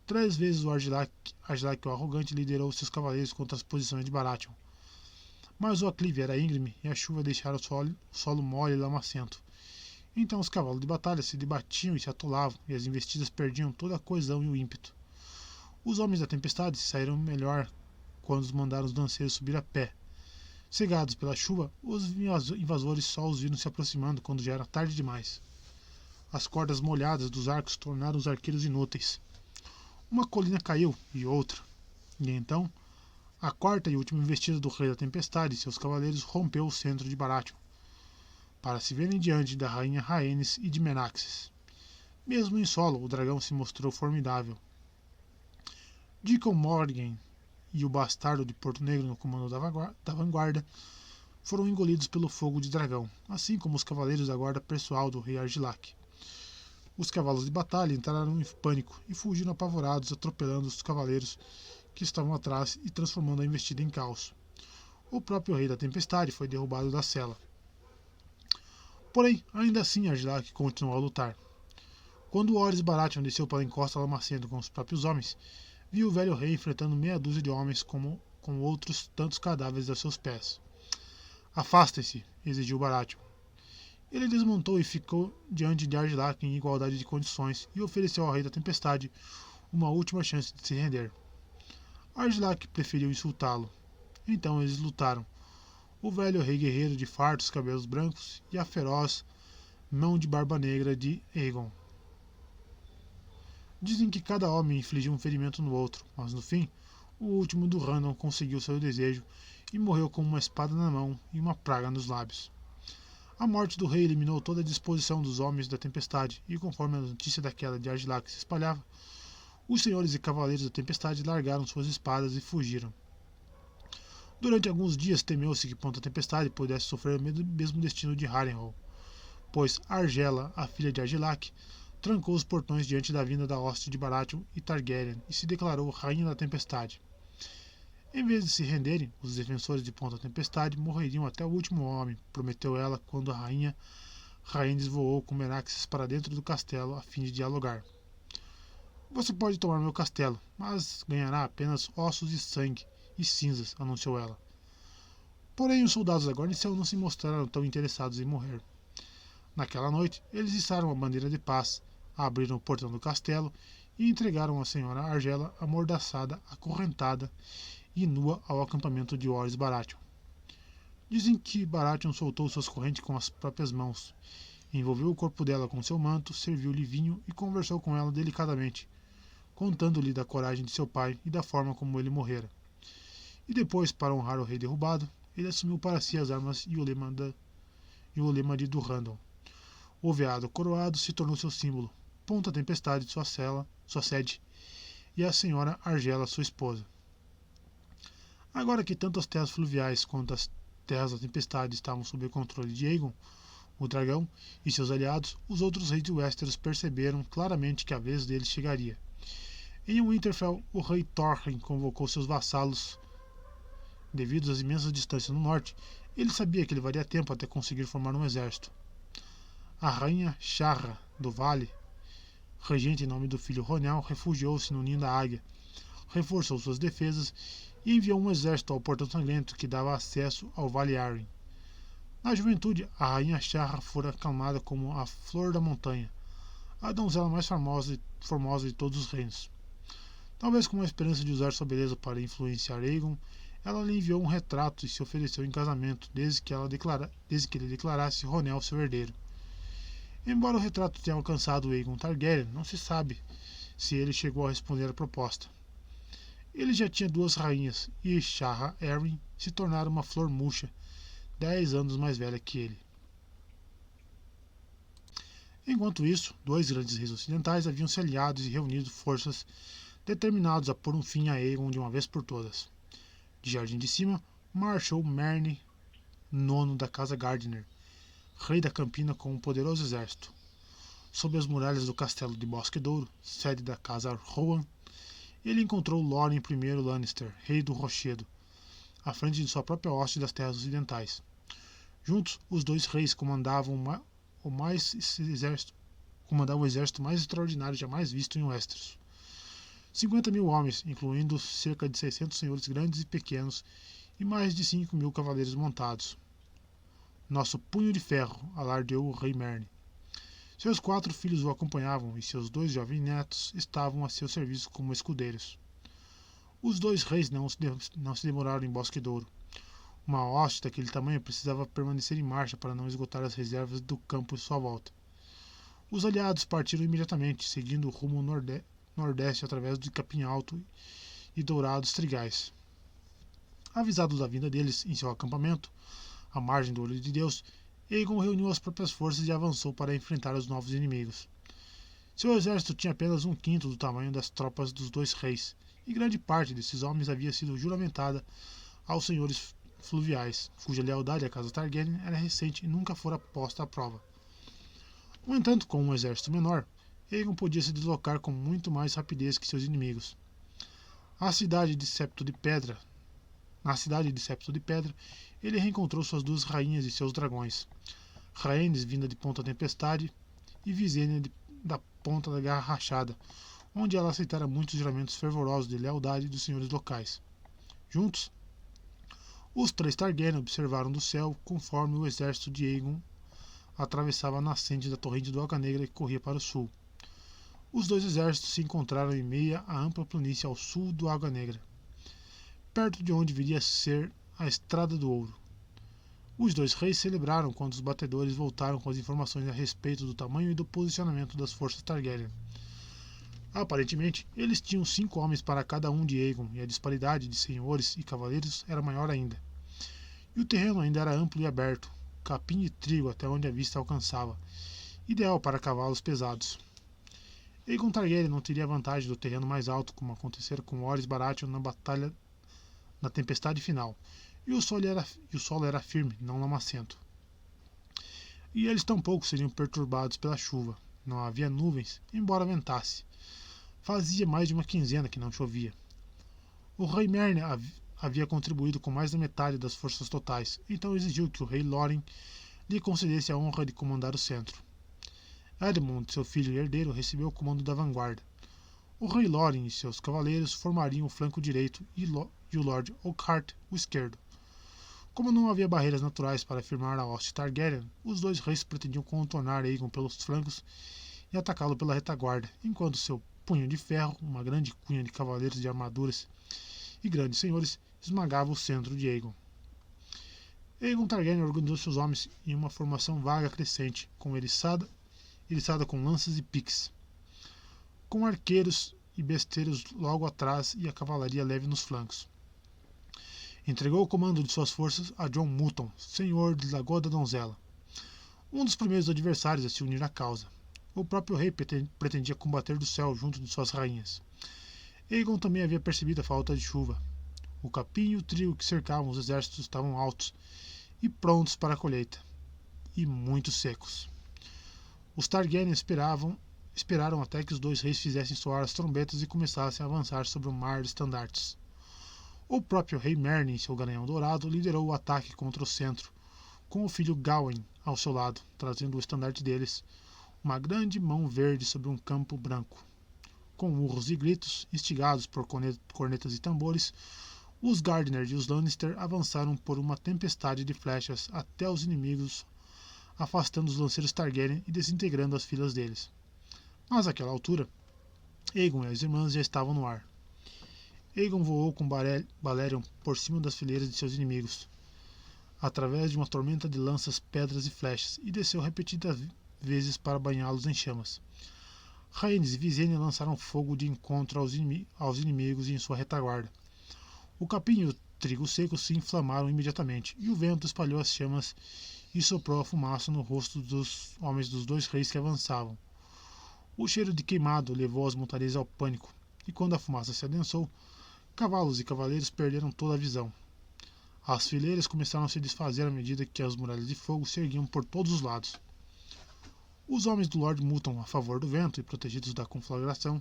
3 vezes o Argilac, o arrogante, liderou seus cavaleiros contra as posições de Baratheon. Mas o aclive era íngreme e a chuva deixara o solo mole e lamacento. Então os cavalos de batalha se debatiam e se atolavam, e as investidas perdiam toda a coesão e o ímpeto. Os homens da tempestade saíram melhor quando mandaram os lanceiros subir a pé. Cegados pela chuva, os invasores só os viram se aproximando quando já era tarde demais. As cordas molhadas dos arcos tornaram os arqueiros inúteis. Uma colina caiu e outra, e então a quarta e última investida do Rei da Tempestade e seus cavaleiros rompeu o centro de Baratheon, para se verem diante da rainha Rhaenys e de Meraxes. Mesmo em solo, o dragão se mostrou formidável. Dickon Morgan e o bastardo de Porto Negro no comando da vanguarda foram engolidos pelo fogo de dragão, assim como os cavaleiros da guarda pessoal do rei Argilac. Os cavalos de batalha entraram em pânico e fugiram apavorados, atropelando os cavaleiros que estavam atrás e transformando a investida em caos. O próprio rei da tempestade foi derrubado da cela. Porém, ainda assim Argilac continuou a lutar. Quando Orys Baratheon desceu pela encosta lamacento com os próprios homens, viu o velho rei enfrentando meia dúzia de homens com outros tantos cadáveres a seus pés. Afastem-se, exigiu Baratheon. Ele desmontou e ficou diante de Argilac em igualdade de condições e ofereceu ao rei da tempestade uma última chance de se render. Argilac preferiu insultá-lo. Então eles lutaram. O velho rei guerreiro de fartos cabelos brancos e a feroz mão de barba negra de Aegon. Dizem que cada homem infligiu um ferimento no outro, mas no fim, o último do Randall conseguiu seu desejo e morreu com uma espada na mão e uma praga nos lábios. A morte do rei eliminou toda a disposição dos homens da tempestade, e conforme a notícia da queda de Argilac se espalhava, os senhores e cavaleiros da tempestade largaram suas espadas e fugiram. Durante alguns dias temeu-se que Ponta Tempestade pudesse sofrer o mesmo destino de Harrenhal, pois Argela, a filha de Argilac, trancou os portões diante da vinda da hoste de Baratheon e Targaryen e se declarou Rainha da Tempestade. Em vez de se renderem, os defensores de Ponta Tempestade morreriam até o último homem, prometeu ela quando a rainha Rhaenys voou com Meraxes para dentro do castelo a fim de dialogar. Você pode tomar meu castelo, mas ganhará apenas ossos e sangue e cinzas, anunciou ela. Porém, os soldados da guarnição não se mostraram tão interessados em morrer. Naquela noite, eles içaram a bandeira de paz, abriram o portão do castelo e entregaram a senhora Argela amordaçada, acorrentada e nua ao acampamento de Orys Baratheon. Dizem que Baratheon soltou suas correntes com as próprias mãos, envolveu o corpo dela com seu manto, serviu-lhe vinho e conversou com ela delicadamente, contando-lhe da coragem de seu pai e da forma como ele morrera. E depois, para honrar o rei derrubado, ele assumiu para si as armas e o lema de Durrandon. O veado coroado se tornou seu símbolo, Ponta Tempestade sua sede, e a senhora Argela sua esposa. Agora que tanto as terras fluviais quanto as terras da tempestade estavam sob o controle de Aegon, o dragão, e seus aliados, os outros reis de Westeros perceberam claramente que a vez deles chegaria. Em Winterfell, o rei Torrhen convocou seus vassalos. Devido às imensas distâncias no norte, ele sabia que levaria tempo até conseguir formar um exército. A rainha Sharra do Vale, regente em nome do filho Ronel, refugiou-se no ninho da águia, reforçou suas defesas e enviou um exército ao Portão Sangrento que dava acesso ao Vale Arryn. Na juventude, a rainha Sharra fora aclamada como a Flor da Montanha, a donzela mais formosa de todos os reinos. Talvez com a esperança de usar sua beleza para influenciar Aegon, ela lhe enviou um retrato e se ofereceu em casamento, desde que ele declarasse Ronel seu herdeiro. Embora o retrato tenha alcançado Aegon Targaryen, não se sabe se ele chegou a responder à proposta. Ele já tinha duas rainhas, e Sharra Arryn se tornara uma flor murcha, 10 anos mais velha que ele. Enquanto isso, dois grandes reis ocidentais haviam se aliado e reunido forças determinados a pôr um fim a Aegon de uma vez por todas. De Jardim de Cima, marchou Merny IX da Casa Gardner, rei da Campina com um poderoso exército. Sob as muralhas do castelo de Bosque Douro, sede da Casa Rohan, ele encontrou Loren I Lannister, rei do Rochedo, à frente de sua própria hoste das terras ocidentais. Juntos, os dois reis comandavam o exército mais extraordinário jamais visto em Westeros. 50.000 homens, incluindo cerca de 600 senhores grandes e pequenos e mais de 5.000 cavaleiros montados. Nosso punho de ferro, alardeou o rei Merny. Seus 4 filhos o acompanhavam e seus 2 jovens netos estavam a seu serviço como escudeiros. Os dois reis não se demoraram em Bosque Douro. Uma hoste daquele tamanho precisava permanecer em marcha para não esgotar as reservas do campo em sua volta. Os aliados partiram imediatamente, seguindo o rumo nordeste através de Capim Alto e Dourados Trigais. Avisado da vinda deles em seu acampamento, à margem do Olho de Deus, Aegon reuniu as próprias forças e avançou para enfrentar os novos inimigos. Seu exército tinha apenas 1/5 do tamanho das tropas dos dois reis, e grande parte desses homens havia sido juramentada aos senhores fluviais, cuja lealdade à casa Targaryen era recente e nunca fora posta à prova. No entanto, com um exército menor, Aegon podia se deslocar com muito mais rapidez que seus inimigos. Na cidade de Septo de Pedra, ele reencontrou suas 2 rainhas e seus dragões, Rhaenys, vinda de Ponta Tempestade, e Visenya da Ponta da Garra Rachada, onde ela aceitara muitos juramentos fervorosos de lealdade dos senhores locais. Juntos, os 3 Targaryen observaram do céu conforme o exército de Aegon atravessava a nascente da torrente do Água Negra que corria para o sul. Os 2 exércitos se encontraram em meia à ampla planície ao sul do Água Negra, perto de onde viria a ser a Estrada do Ouro. Os 2 reis celebraram quando os batedores voltaram com as informações a respeito do tamanho e do posicionamento das forças Targaryen. Aparentemente, eles tinham 5 homens para cada um de Aegon, e a disparidade de senhores e cavaleiros era maior ainda. E o terreno ainda era amplo e aberto, capim e trigo até onde a vista alcançava, ideal para cavalos pesados. Aegon Targaryen não teria vantagem do terreno mais alto, como acontecera com Orys Baratheon na tempestade final, e o solo era firme, não lamacento. E eles tampouco seriam perturbados pela chuva. Não havia nuvens, embora ventasse. Fazia mais de uma quinzena que não chovia. O rei Merny havia contribuído com mais da metade das forças totais, então exigiu que o rei Loren lhe concedesse a honra de comandar o centro. Edmund, seu filho e herdeiro, recebeu o comando da vanguarda. O rei Loren e seus cavaleiros formariam o flanco direito e o Lord Oakheart o esquerdo. Como não havia barreiras naturais para firmar a hoste Targaryen, os dois reis pretendiam contornar Aegon pelos flancos e atacá-lo pela retaguarda, enquanto seu punho de ferro, uma grande cunha de cavaleiros de armaduras e grandes senhores, esmagava o centro de Aegon. Aegon Targaryen organizou seus homens em uma formação vaga crescente, com eriçada com lanças e piques, com arqueiros e besteiros logo atrás e a cavalaria leve nos flancos. Entregou o comando de suas forças a Jon Mutton, senhor de Lagoa da Donzela, um dos primeiros adversários a se unir à causa. O próprio rei pretendia combater do céu junto de suas rainhas. Aegon também havia percebido a falta de chuva. O capim e o trigo que cercavam os exércitos estavam altos e prontos para a colheita, e muito secos. Os Targaryen esperaram até que os dois reis fizessem soar as trombetas e começassem a avançar sobre o mar de estandartes. O próprio rei Meryn, seu garanhão dourado, liderou o ataque contra o centro, com o filho Gawain ao seu lado, trazendo o estandarte deles, uma grande mão verde sobre um campo branco. Com urros e gritos, instigados por cornetas e tambores, os Gardener e os Lannister avançaram por uma tempestade de flechas até os inimigos, afastando os lanceiros Targaryen e desintegrando as filas deles. Mas àquela altura, Aegon e as irmãs já estavam no ar. Aegon voou com Balerion por cima das fileiras de seus inimigos, através de uma tormenta de lanças, pedras e flechas, e desceu repetidas vezes para banhá-los em chamas. Rhaenys e Visenya lançaram fogo de encontro aos inimigos em sua retaguarda. O capim e o trigo seco se inflamaram imediatamente, e o vento espalhou as chamas e soprou a fumaça no rosto dos homens dos dois reis que avançavam. O cheiro de queimado levou as montarias ao pânico, e quando a fumaça se adensou, cavalos e cavaleiros perderam toda a visão. As fileiras começaram a se desfazer à medida que as muralhas de fogo se erguiam por todos os lados. Os homens do Lord Mutton, a favor do vento e protegidos da conflagração,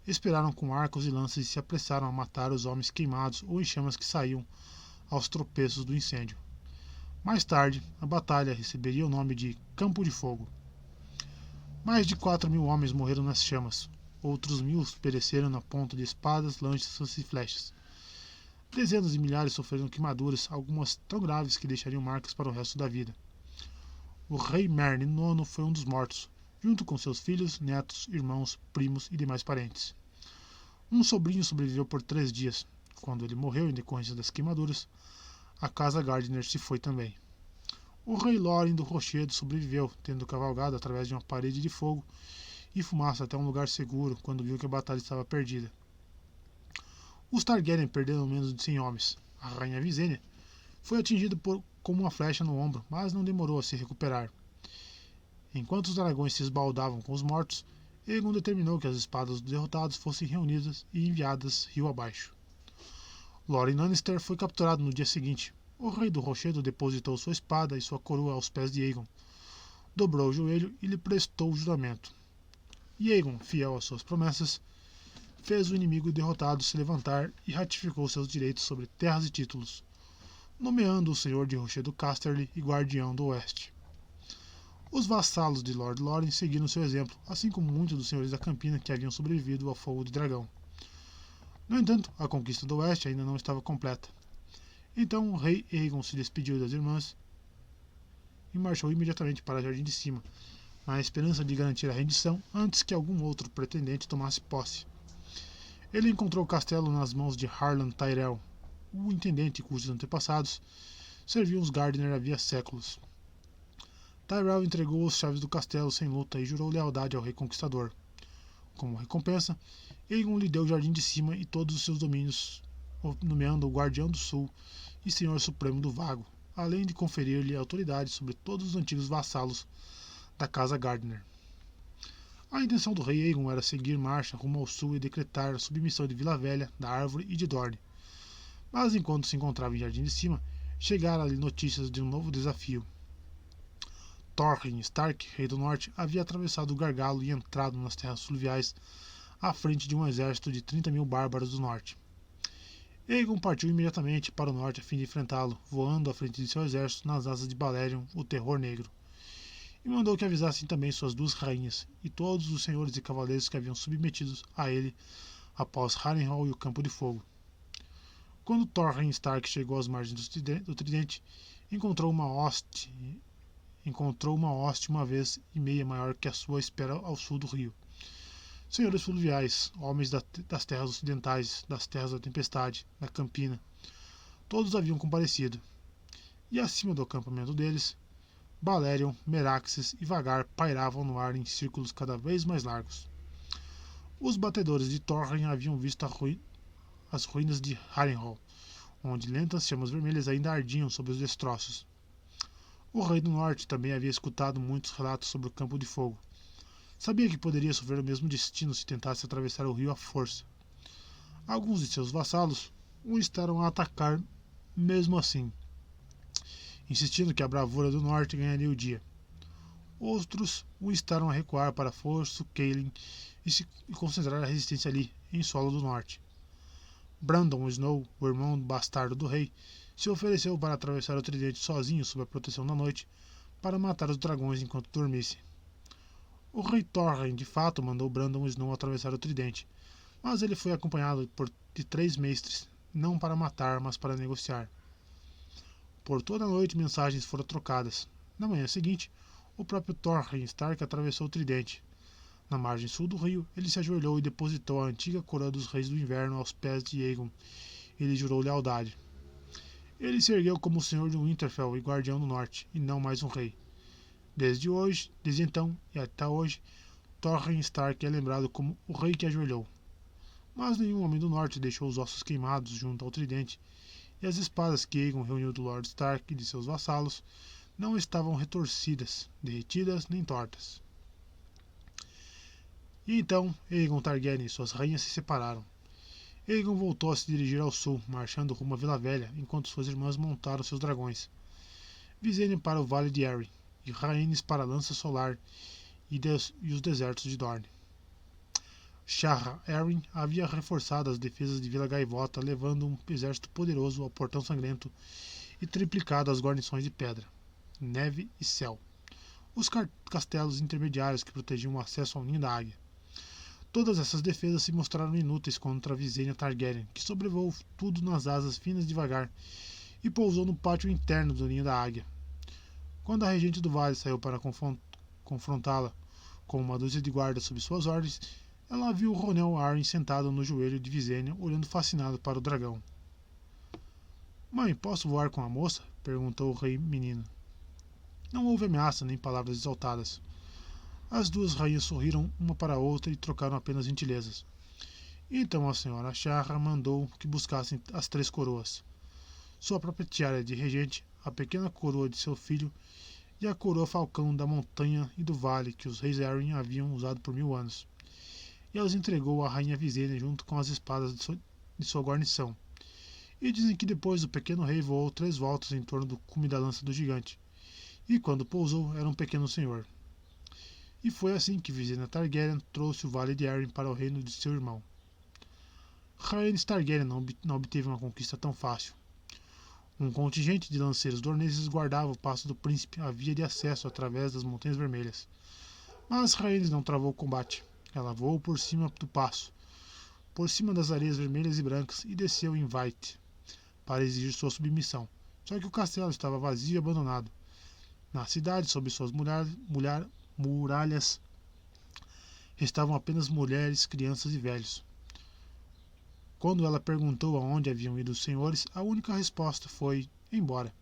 esperaram com arcos e lanças e se apressaram a matar os homens queimados ou em chamas que saíam aos tropeços do incêndio. Mais tarde, a batalha receberia o nome de Campo de Fogo. Mais de 4.000 homens morreram nas chamas. Outros 1.000 pereceram na ponta de espadas, lanças e flechas. Dezenas de milhares sofreram queimaduras, algumas tão graves que deixariam marcas para o resto da vida. O rei Meryn IX foi um dos mortos, junto com seus filhos, netos, irmãos, primos e demais parentes. Um sobrinho sobreviveu por 3 dias. Quando ele morreu em decorrência das queimaduras, a casa Gardener se foi também. O rei Loren do Rochedo sobreviveu, tendo cavalgado através de uma parede de fogo e fumaça até um lugar seguro quando viu que a batalha estava perdida. Os Targaryen perderam menos de 100 homens. A rainha Visenya foi atingida com uma flecha no ombro, mas não demorou a se recuperar. Enquanto os dragões se esbaldavam com os mortos, Aegon determinou que as espadas dos derrotados fossem reunidas e enviadas rio abaixo. Loren Lannister foi capturado no dia seguinte. O rei do Rochedo depositou sua espada e sua coroa aos pés de Aegon, dobrou o joelho e lhe prestou o juramento. E Aegon, fiel às suas promessas, fez o inimigo derrotado se levantar e ratificou seus direitos sobre terras e títulos, nomeando o senhor de Rochedo Casterly e guardião do oeste. Os vassalos de Lord Loren seguiram seu exemplo, assim como muitos dos senhores da Campina que haviam sobrevivido ao fogo de dragão. No entanto, a conquista do oeste ainda não estava completa. Então o rei Aegon se despediu das irmãs e marchou imediatamente para o Jardim de Cima, na esperança de garantir a rendição antes que algum outro pretendente tomasse posse. Ele encontrou o castelo nas mãos de Harlan Tyrell, o intendente cujos antepassados serviam os Gardener havia séculos. Tyrell entregou as chaves do castelo sem luta e jurou lealdade ao rei conquistador. Como recompensa, Aegon lhe deu o Jardim de Cima e todos os seus domínios, nomeando o Guardião do Sul e Senhor Supremo do Vago, além de conferir-lhe autoridade sobre todos os antigos vassalos da casa Gardener. A intenção do rei Aegon era seguir marcha rumo ao sul e decretar a submissão de Vila Velha, da Árvore e de Dorne. Mas enquanto se encontrava em Jardim de Cima, chegaram-lhe notícias de um novo desafio. Torrhen Stark, rei do norte, havia atravessado o gargalo e entrado nas terras fluviais à frente de um exército de 30.000 bárbaros do norte. Aegon partiu imediatamente para o norte a fim de enfrentá-lo, voando à frente de seu exército nas asas de Balerion, o Terror Negro, e mandou que avisassem também suas 2 rainhas e todos os senhores e cavaleiros que haviam submetidos a ele após Harrenhal e o Campo de Fogo. Quando Thorin Stark chegou às margens do Tridente, encontrou uma hoste uma vez e meia maior que a sua espera ao sul do rio. Senhores fluviais, homens das terras ocidentais, das terras da tempestade, da campina, todos haviam comparecido. E acima do acampamento deles, Balerion, Meraxes e Vagar pairavam no ar em círculos cada vez mais largos. Os batedores de Thorin haviam visto as ruínas de Harrenhal, onde lentas chamas vermelhas ainda ardiam sob os destroços. O Rei do Norte também havia escutado muitos relatos sobre o Campo de Fogo. Sabia que poderia sofrer o mesmo destino se tentasse atravessar o rio à força. Alguns de seus vassalos o instaram a atacar mesmo assim, insistindo que a bravura do Norte ganharia o dia. Outros o instaram a recuar para Forço Kaelin e concentrar a resistência ali, em solo do Norte. Brandon Snow, o irmão bastardo do rei, se ofereceu para atravessar o Tridente sozinho sob a proteção da noite, para matar os dragões enquanto dormissem. O rei Thorin de fato mandou Brandon Snow atravessar o Tridente, mas ele foi acompanhado de 3 mestres, não para matar, mas para negociar. Por toda a noite mensagens foram trocadas. Na manhã seguinte, o próprio Thorin Stark atravessou o Tridente. Na margem sul do rio, ele se ajoelhou e depositou a antiga coroa dos Reis do Inverno aos pés de Aegon. Ele jurou lealdade. Ele se ergueu como o Senhor de Winterfell e Guardião do Norte, e não mais um rei. Desde então e até hoje, Thorin Stark é lembrado como o rei que ajoelhou. Mas nenhum homem do Norte deixou os ossos queimados junto ao Tridente, e as espadas que Aegon reuniu do Lord Stark e de seus vassalos não estavam retorcidas, derretidas nem tortas. E então Aegon Targaryen e suas rainhas se separaram. Aegon voltou a se dirigir ao sul, marchando rumo à Vila Velha, enquanto suas irmãs montaram seus dragões. Visenya para o Vale de Arryn, e Rhaenys para a Lança Solar e os desertos de Dorne. Shahra Arryn havia reforçado as defesas de Vila Gaivota, levando um exército poderoso ao Portão Sangrento e triplicado as guarnições de Pedra, Neve e Céu, os castelos intermediários que protegiam o acesso ao Ninho da Águia. Todas essas defesas se mostraram inúteis contra Visenya Targaryen, que sobrevoou tudo nas asas finas devagar e pousou no pátio interno do Ninho da Águia. Quando a regente do vale saiu para confrontá-la com uma dúzia de guardas sob suas ordens, ela viu Ronel Arryn sentado no joelho de Visenya, olhando fascinado para o dragão. Mãe, posso voar com a moça? Perguntou o rei menino. Não houve ameaça nem palavras exaltadas. As duas rainhas sorriram uma para a outra e trocaram apenas gentilezas. Então a senhora Shahra mandou que buscassem as 3 coroas. Sua própria tiara de regente, a pequena coroa de seu filho e a coroa falcão da montanha e do vale que os reis Arryn haviam usado por 1000 anos. E as entregou à rainha Visenya junto com as espadas de sua guarnição. E dizem que depois o pequeno rei voou 3 voltas em torno do cume da lança do gigante. E quando pousou, era um pequeno senhor. E foi assim que Visenya Targaryen trouxe o Vale de Arryn para o reino de seu irmão. Rhaenys Targaryen não obteve uma conquista tão fácil. Um contingente de lanceiros dorneses guardava o passo do príncipe à via de acesso através das Montanhas Vermelhas. Mas Rhaenys não travou o combate. Ela voou por cima do passo, por cima das areias vermelhas e brancas, e desceu em Vaith para exigir sua submissão. Só que o castelo estava vazio e abandonado. Na cidade, sob suas muralhas, restavam apenas mulheres, crianças e velhos. Quando ela perguntou aonde haviam ido os senhores, a única resposta foi: embora.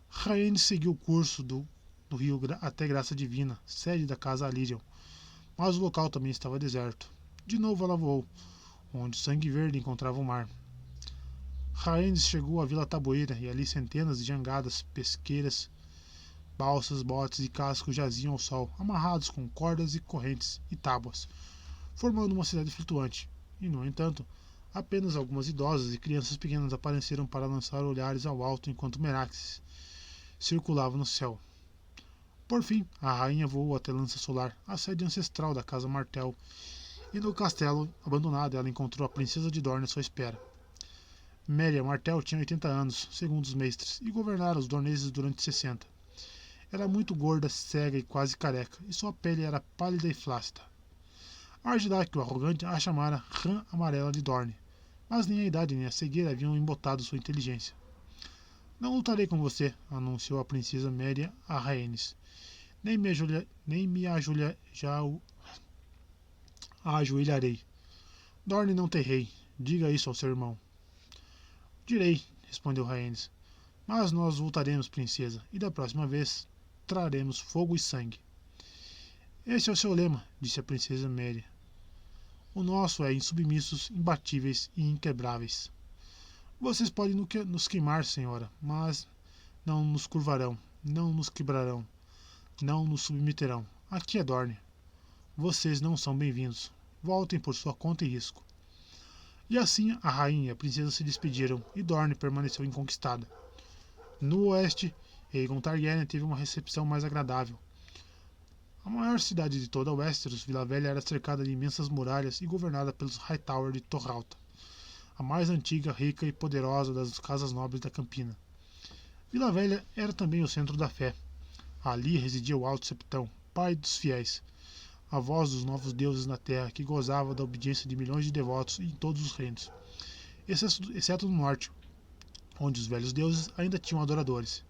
Rhaenys seguiu o curso do rio até Graça Divina, sede da casa Alyrion, mas o local também estava deserto. De novo ela voou, onde Sangue Verde encontrava o mar. Rhaenys chegou à Vila Taboeira e ali centenas de jangadas, pesqueiras, balsas, botes e cascos jaziam ao sol, amarrados com cordas e correntes e tábuas, formando uma cidade flutuante. E, no entanto, apenas algumas idosas e crianças pequenas apareceram para lançar olhares ao alto enquanto Meraxes circulava no céu. Por fim, a rainha voou até Lança Solar, a sede ancestral da Casa Martell, e no castelo abandonado ela encontrou a princesa de Dorne à sua espera. Merya Martell tinha 80 anos, segundo os mestres, e governara os dorneses durante 60. Era muito gorda, cega e quase careca, e sua pele era pálida e flácida. Argidak, o arrogante, a chamara Rã Amarela de Dorne, mas nem a idade nem a cegueira haviam embotado sua inteligência. Não lutarei com você, anunciou a princesa Méria a Rhaenys. Nem me ajoelharei. Dorne não tem rei. Diga isso ao seu irmão. Direi, respondeu Rhaenys. Mas nós voltaremos, princesa, e da próxima vez traremos fogo e sangue. Esse é o seu lema, disse a princesa Méria. O nosso é insubmissos, imbatíveis e inquebráveis. Vocês podem nos queimar, senhora, mas não nos curvarão, não nos quebrarão, não nos submeterão. Aqui é Dorne. Vocês não são bem-vindos. Voltem por sua conta e risco. E assim a rainha e a princesa se despediram e Dorne permaneceu inconquistada. No oeste, Aegon Targaryen teve uma recepção mais agradável. A maior cidade de toda Westeros, Vila Velha, era cercada de imensas muralhas e governada pelos Hightower de Torralta, a mais antiga, rica e poderosa das casas nobres da Campina. Vila Velha era também o centro da fé. Ali residia o Alto Septão, pai dos fiéis, a voz dos novos deuses na terra, que gozava da obediência de milhões de devotos em todos os reinos, exceto no norte, onde os velhos deuses ainda tinham adoradores.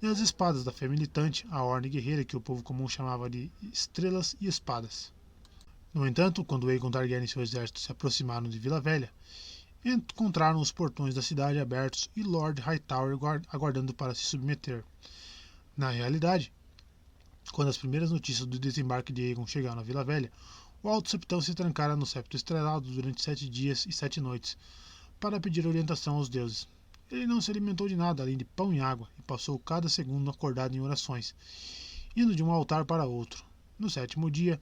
E as espadas da fé militante, a ordem guerreira que o povo comum chamava de estrelas e espadas. No entanto, quando Aegon Targaryen e seu exército se aproximaram de Vila Velha, encontraram os portões da cidade abertos e Lord Hightower aguardando para se submeter. Na realidade, quando as primeiras notícias do desembarque de Aegon chegaram à Vila Velha, o Alto Septão se trancara no septo estrelado durante 7 dias e 7 noites, para pedir orientação aos deuses. Ele não se alimentou de nada além de pão e água, e passou cada segundo acordado em orações, indo de um altar para outro. No 7º dia,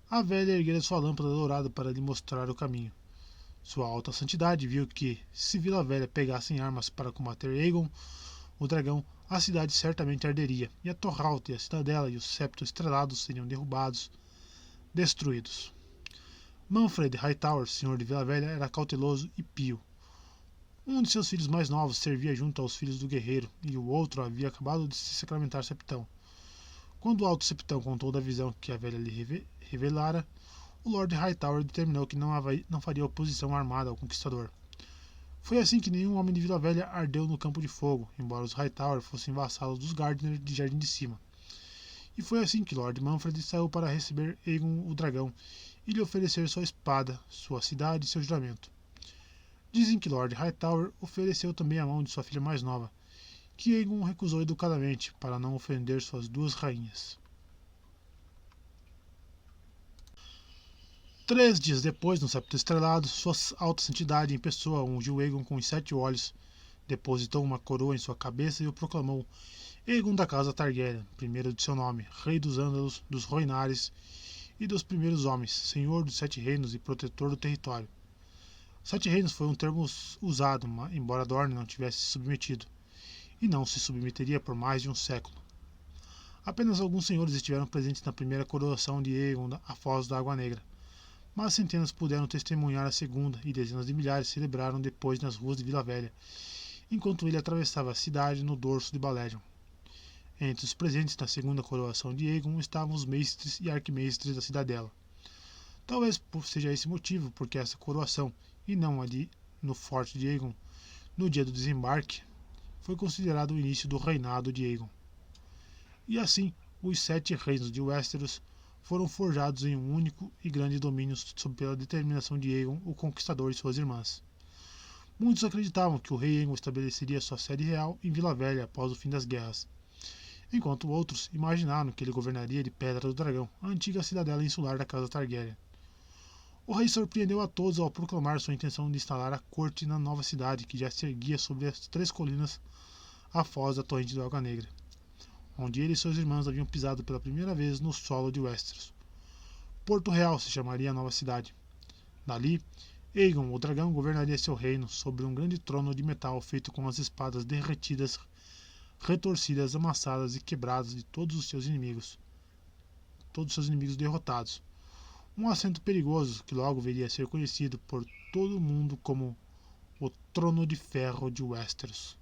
a velha erguera sua lâmpada dourada para lhe mostrar o caminho. Sua alta santidade viu que, se Vila Velha pegassem armas para combater Aegon, o dragão, a cidade certamente arderia, e a Torralta e a cidadela e o septo estrelado seriam derrubados, destruídos. Manfred Hightower, senhor de Vila Velha, era cauteloso e pio. Um de seus filhos mais novos servia junto aos filhos do guerreiro, e o outro havia acabado de se sacramentar septão. Quando o alto septão contou da visão que a velha lhe revelara, o Lord Hightower determinou que não faria oposição armada ao conquistador. Foi assim que nenhum homem de Vila Velha ardeu no campo de fogo, embora os Hightower fossem vassalos dos Gardner de Jardim de Cima. E foi assim que Lord Manfred saiu para receber Aegon o Dragão e lhe oferecer sua espada, sua cidade e seu juramento. Dizem que Lord Hightower ofereceu também a mão de sua filha mais nova, que Aegon recusou educadamente para não ofender suas duas rainhas. 3 dias depois, no septo estrelado, sua alta santidade em pessoa ungiu Aegon com os 7 olhos, depositou uma coroa em sua cabeça e o proclamou Aegon da casa Targaryen, primeiro de seu nome, rei dos Ândalos, dos Rhoynares e dos primeiros homens, senhor dos 7 reinos e protetor do território. 7 reinos foi um termo usado, embora Dorne não tivesse se submetido, e não se submeteria por mais de um século. Apenas alguns senhores estiveram presentes na primeira coroação de Aegon à foz da Água Negra, mas centenas puderam testemunhar a segunda e dezenas de milhares celebraram depois nas ruas de Vila Velha, enquanto ele atravessava a cidade no dorso de Balerion. Entre os presentes na segunda coroação de Aegon estavam os mestres e arquimestres da cidadela. Talvez seja esse motivo porque essa coroação, e não a no forte de Aegon, no dia do desembarque, foi considerado o início do reinado de Aegon. E assim, os 7 reinos de Westeros foram forjados em um único e grande domínio sob pela determinação de Aegon, o Conquistador e suas irmãs. Muitos acreditavam que o rei Aegon estabeleceria sua sede real em Vila Velha após o fim das guerras, enquanto outros imaginaram que ele governaria de Pedra do Dragão, a antiga cidadela insular da casa Targaryen. O rei surpreendeu a todos ao proclamar sua intenção de instalar a corte na nova cidade que já se erguia sobre as 3 colinas à foz da torrente do Água Negra, onde ele e seus irmãos haviam pisado pela primeira vez no solo de Westeros. Porto Real se chamaria a nova cidade. Dali, Aegon, o dragão, governaria seu reino sobre um grande trono de metal feito com as espadas derretidas, retorcidas, amassadas e quebradas de todos os seus inimigos derrotados. Um assento perigoso que logo viria a ser conhecido por todo o mundo como o Trono de Ferro de Westeros.